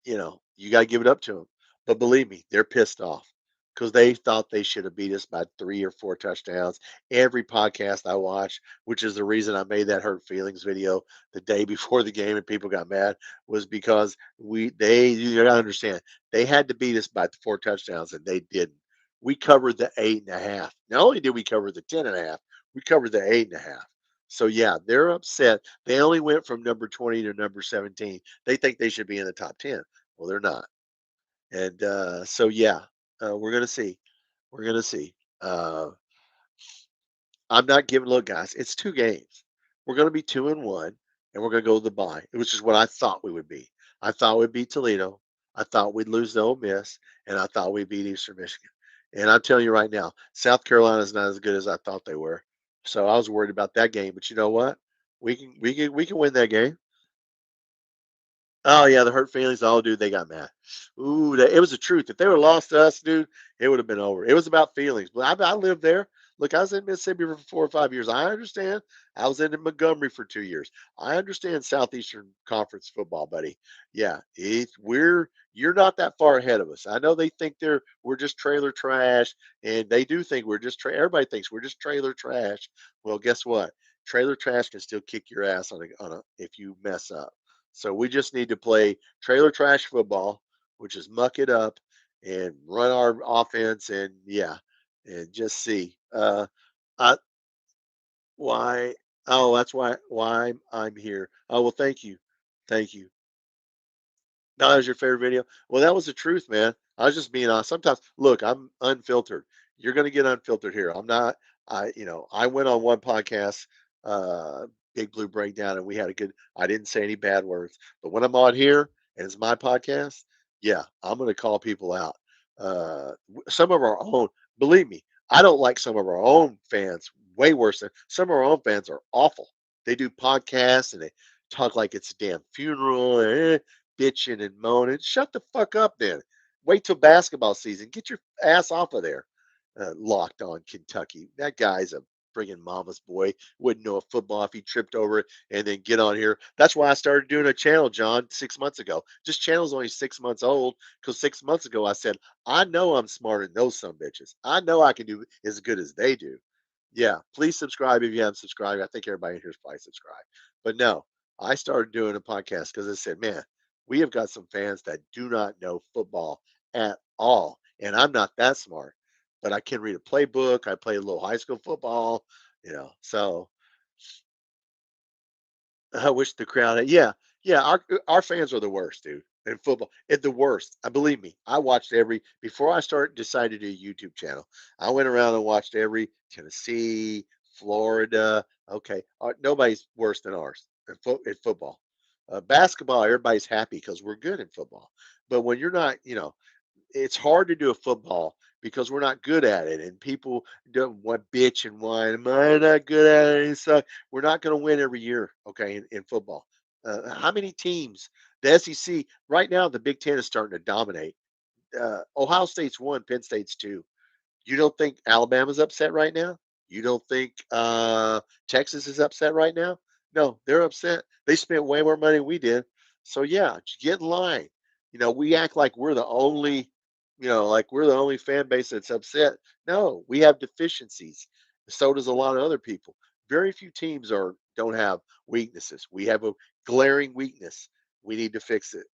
you got to give it up to them. But believe me, they're pissed off because they thought they should have beat us by 3 or 4 touchdowns. Every podcast I watched, which is the reason I made that hurt feelings video the day before the game and people got mad, was because you gotta understand, they had to beat us by 4 touchdowns and they didn't. We covered the 8.5. Not only did we cover the 10.5, we covered the 8.5. So yeah, they're upset. They only went from number 20 to number 17. They think they should be in the top 10. Well, they're not. And so yeah, we're gonna see. We're gonna see. I'm not giving. Look, guys, it's 2 games. We're gonna be 2-1, and we're gonna go to the bye, which is what I thought we would be. I thought we'd beat Toledo. I thought we'd lose to Ole Miss, and I thought we'd beat Eastern Michigan. And I'm telling you right now, South Carolina's not as good as I thought they were. So I was worried about that game. But you know what? We can win that game. Oh yeah, the hurt feelings. Oh, dude, they got mad. Ooh, it was the truth. If they would have lost to us, dude, it would have been over. It was about feelings. But I lived there. Look, I was in Mississippi for 4 or 5 years. I understand. I was in Montgomery for 2 years. I understand Southeastern Conference football, buddy. Yeah, you're not that far ahead of us. I know they think we're just trailer trash, and they do think we're just everybody thinks we're just trailer trash. Well, guess what? Trailer trash can still kick your ass on a if you mess up. So we just need to play trailer trash football, which is muck it up and run our offense and yeah, and just see. I, why? Oh, that's why I'm here. Oh well, thank you, thank you. No, that was your favorite video. Well, that was the truth, man. I was just being honest. Sometimes, look, I'm unfiltered. You're going to get unfiltered here. I'm not. I went on one podcast, uh, Big Blue Breakdown, and we had a good. I didn't say any bad words, but when I'm on here and it's my podcast, yeah, I'm going to call people out. Some of our own, believe me, I don't like some of our own fans way worse than some of our own fans are awful. They do podcasts and they talk like it's a damn funeral. Bitching and moaning. Shut the fuck up then. Wait till basketball season. Get your ass off of there. Locked on Kentucky. That guy's a friggin' mama's boy. Wouldn't know a football if he tripped over it and then get on here. That's why I started doing a channel, John, 6 months ago. This channel's only 6 months old because 6 months ago I said, I know I'm smarter than those some bitches. I know I can do as good as they do. Yeah, please subscribe if you haven't subscribed. I think everybody in here is probably subscribed. But no, I started doing a podcast because I said, man, we have got some fans that do not know football at all. And I'm not that smart, but I can read a playbook. I played a little high school football, so I wish the crowd yeah, yeah, our fans are the worst, dude, in football. It's the worst. I believe me. I watched every before I started decided to do a YouTube channel. I went around and watched every Tennessee, Florida. Okay, nobody's worse than ours in football. Basketball, everybody's happy because we're good in football. But when you're not, it's hard to do a football because we're not good at it, and people don't want bitch and whine. Am I not good at it? So we're not going to win every year, okay, in football. How many teams? The SEC right now, the Big Ten is starting to dominate. Ohio State's one, Penn State's two. You don't think Alabama's upset right now? You don't think Texas is upset right now? No, they're upset. They spent way more money than we did. So yeah, just get in line. We act like we're the only, like we're the only fan base that's upset. No, we have deficiencies. So does a lot of other people. Very few teams don't have weaknesses. We have a glaring weakness. We need to fix it.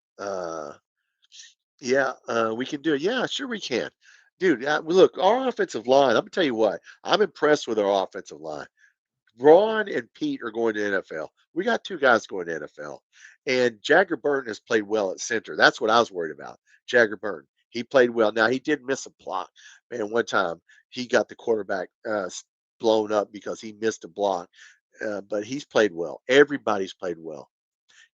Yeah, we can do it. Yeah, sure we can. Dude, look, our offensive line, I'm gonna tell you what, I'm impressed with our offensive line. Ron and Pete are going to NFL. We got 2 guys going to NFL. And Jagger Burton has played well at center. That's what I was worried about. Jagger Burton. He played well. Now he did miss a block. Man, one time he got the quarterback blown up because he missed a block. But he's played well. Everybody's played well.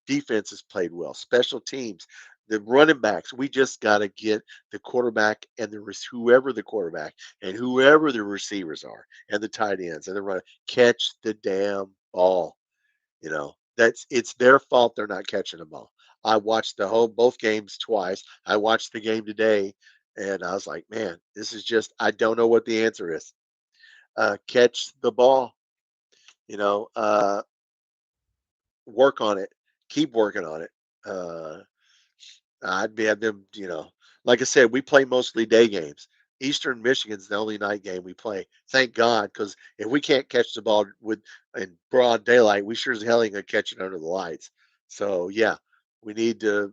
Defense has played well. Special teams, the running backs. We just got to get the quarterback and whoever the quarterback and whoever the receivers are and the tight ends and the run catch the damn ball. That's it's their fault they're not catching the ball. I watched both games twice. I watched the game today, and I was like, man, this is just I don't know what the answer is. Catch the ball. You know, uh, Work on it. Keep working on it. Uh, I'd be have them, like I said, we play mostly day games. Eastern Michigan's the only night game we play. Thank God, because if we can't catch the ball with in broad daylight, we sure as hell ain't gonna catch it under the lights. So yeah, we need to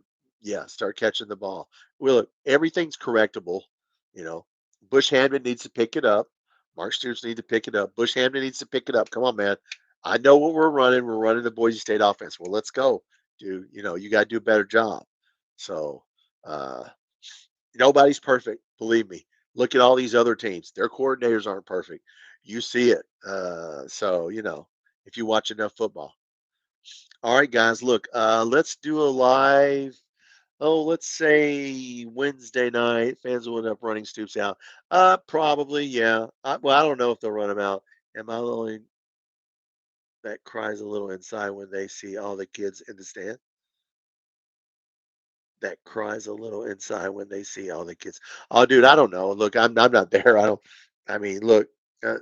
start catching the ball. Well, look, everything's correctable. You know, Bush Hamden needs to pick it up. Mark Stoops needs to pick it up. Bush Hamden needs to pick it up. Come on, man. I know what we're running. We're running the Boise State offense. Well, let's go, dude. You got to do a better job. So, uh, nobody's perfect. Believe me. Look at all these other teams. Their coordinators aren't perfect. You see it. So, if you watch enough football. All right, guys, look, let's do a live. Oh, let's say Wednesday night. Fans will end up running Stoops out. Probably, yeah. I don't know if they'll run him out. Am I the only that cries a little inside when they see all the kids in the stand? That cries a little inside when they see all the kids. Oh, dude, I don't know. Look, I'm not there. I don't. I mean, look, uh,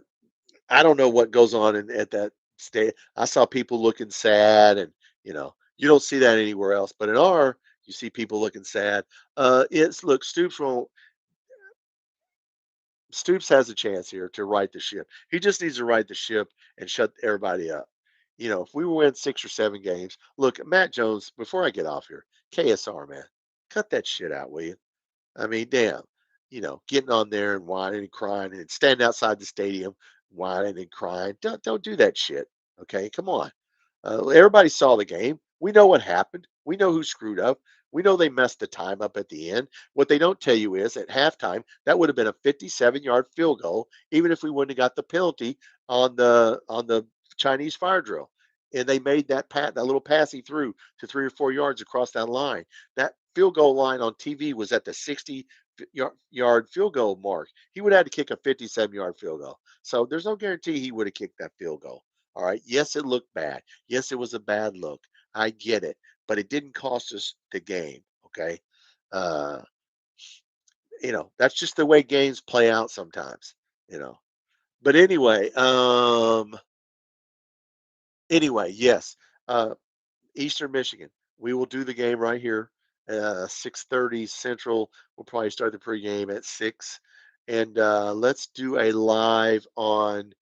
I don't know what goes on at that state. I saw people looking sad, and you don't see that anywhere else. But in our, you see people looking sad. It's look, Stoops has a chance here to right the ship. He just needs to right the ship and shut everybody up. If we win 6 or 7 games, look, Matt Jones. Before I get off here, KSR, man, cut that shit out, will you? I mean, damn, getting on there and whining and crying and standing outside the stadium whining and crying. Don't do that shit. Okay, come on. Everybody saw the game. We know what happened. We know who screwed up. We know they messed the time up at the end. What they don't tell you is at halftime, that would have been a 57-yard field goal, even if we wouldn't have got the penalty on the Chinese fire drill. And they made that little pass he threw to 3 or 4 yards across that line. That field goal line on TV was at the 60-yard field goal mark. He would have had to kick a 57-yard field goal. So there's no guarantee he would have kicked that field goal. All right. Yes, it looked bad. Yes, it was a bad look. I get it, but it didn't cost us the game. Okay. Uh, that's just the way games play out sometimes, you know. But anyway, yes. Eastern Michigan. We will do the game right here, 6:30 Central. We'll probably start the pregame at 6, and let's do a live on.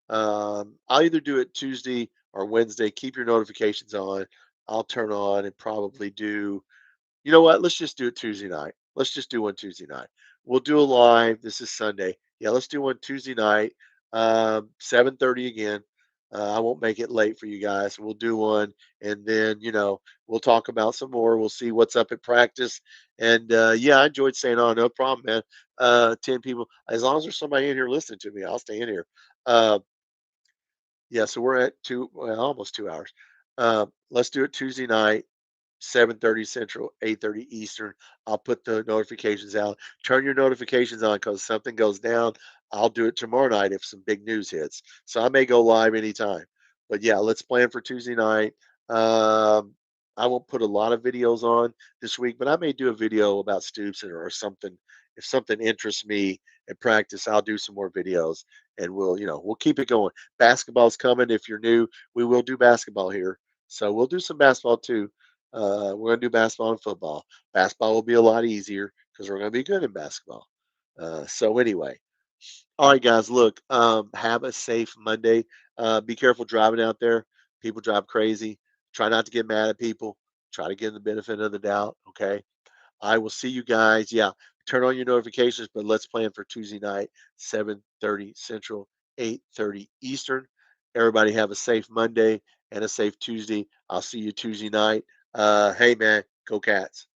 I'll either do it Tuesday or Wednesday. Keep your notifications on. I'll turn on and probably do. You know what? Let's just do it Tuesday night. Let's just do one Tuesday night. We'll do a live. This is Sunday. Yeah, let's do one Tuesday night, 7:30 again. I won't make it late for you guys. We'll do one, and then we'll talk about some more. We'll see what's up at practice. And yeah, I enjoyed staying on. No problem, man. 10 people. As long as there's somebody in here listening to me, I'll stay in here. Uh, yeah, so we're at well, almost 2 hours. Let's do it Tuesday night. 7:30 Central, 8:30 Eastern. I'll put the notifications out. Turn your notifications on because something goes down. I'll do it tomorrow night if some big news hits. So I may go live anytime. But yeah, let's plan for Tuesday night. Um, I won't put a lot of videos on this week, but I may do a video about Stoops or something. If something interests me at practice, I'll do some more videos and we'll keep it going. Basketball's coming. If you're new, we will do basketball here. So we'll do some basketball too. We're going to do basketball and football. Basketball will be a lot easier because we're going to be good in basketball. So anyway, all right, guys. Look, have a safe Monday. Be careful driving out there. People drive crazy. Try not to get mad at people. Try to give them the benefit of the doubt. Okay. I will see you guys. Yeah, turn on your notifications, but let's plan for Tuesday night, 7:30 Central, 8:30 Eastern. Everybody have a safe Monday and a safe Tuesday. I'll see you Tuesday night. Hey man, go Cats.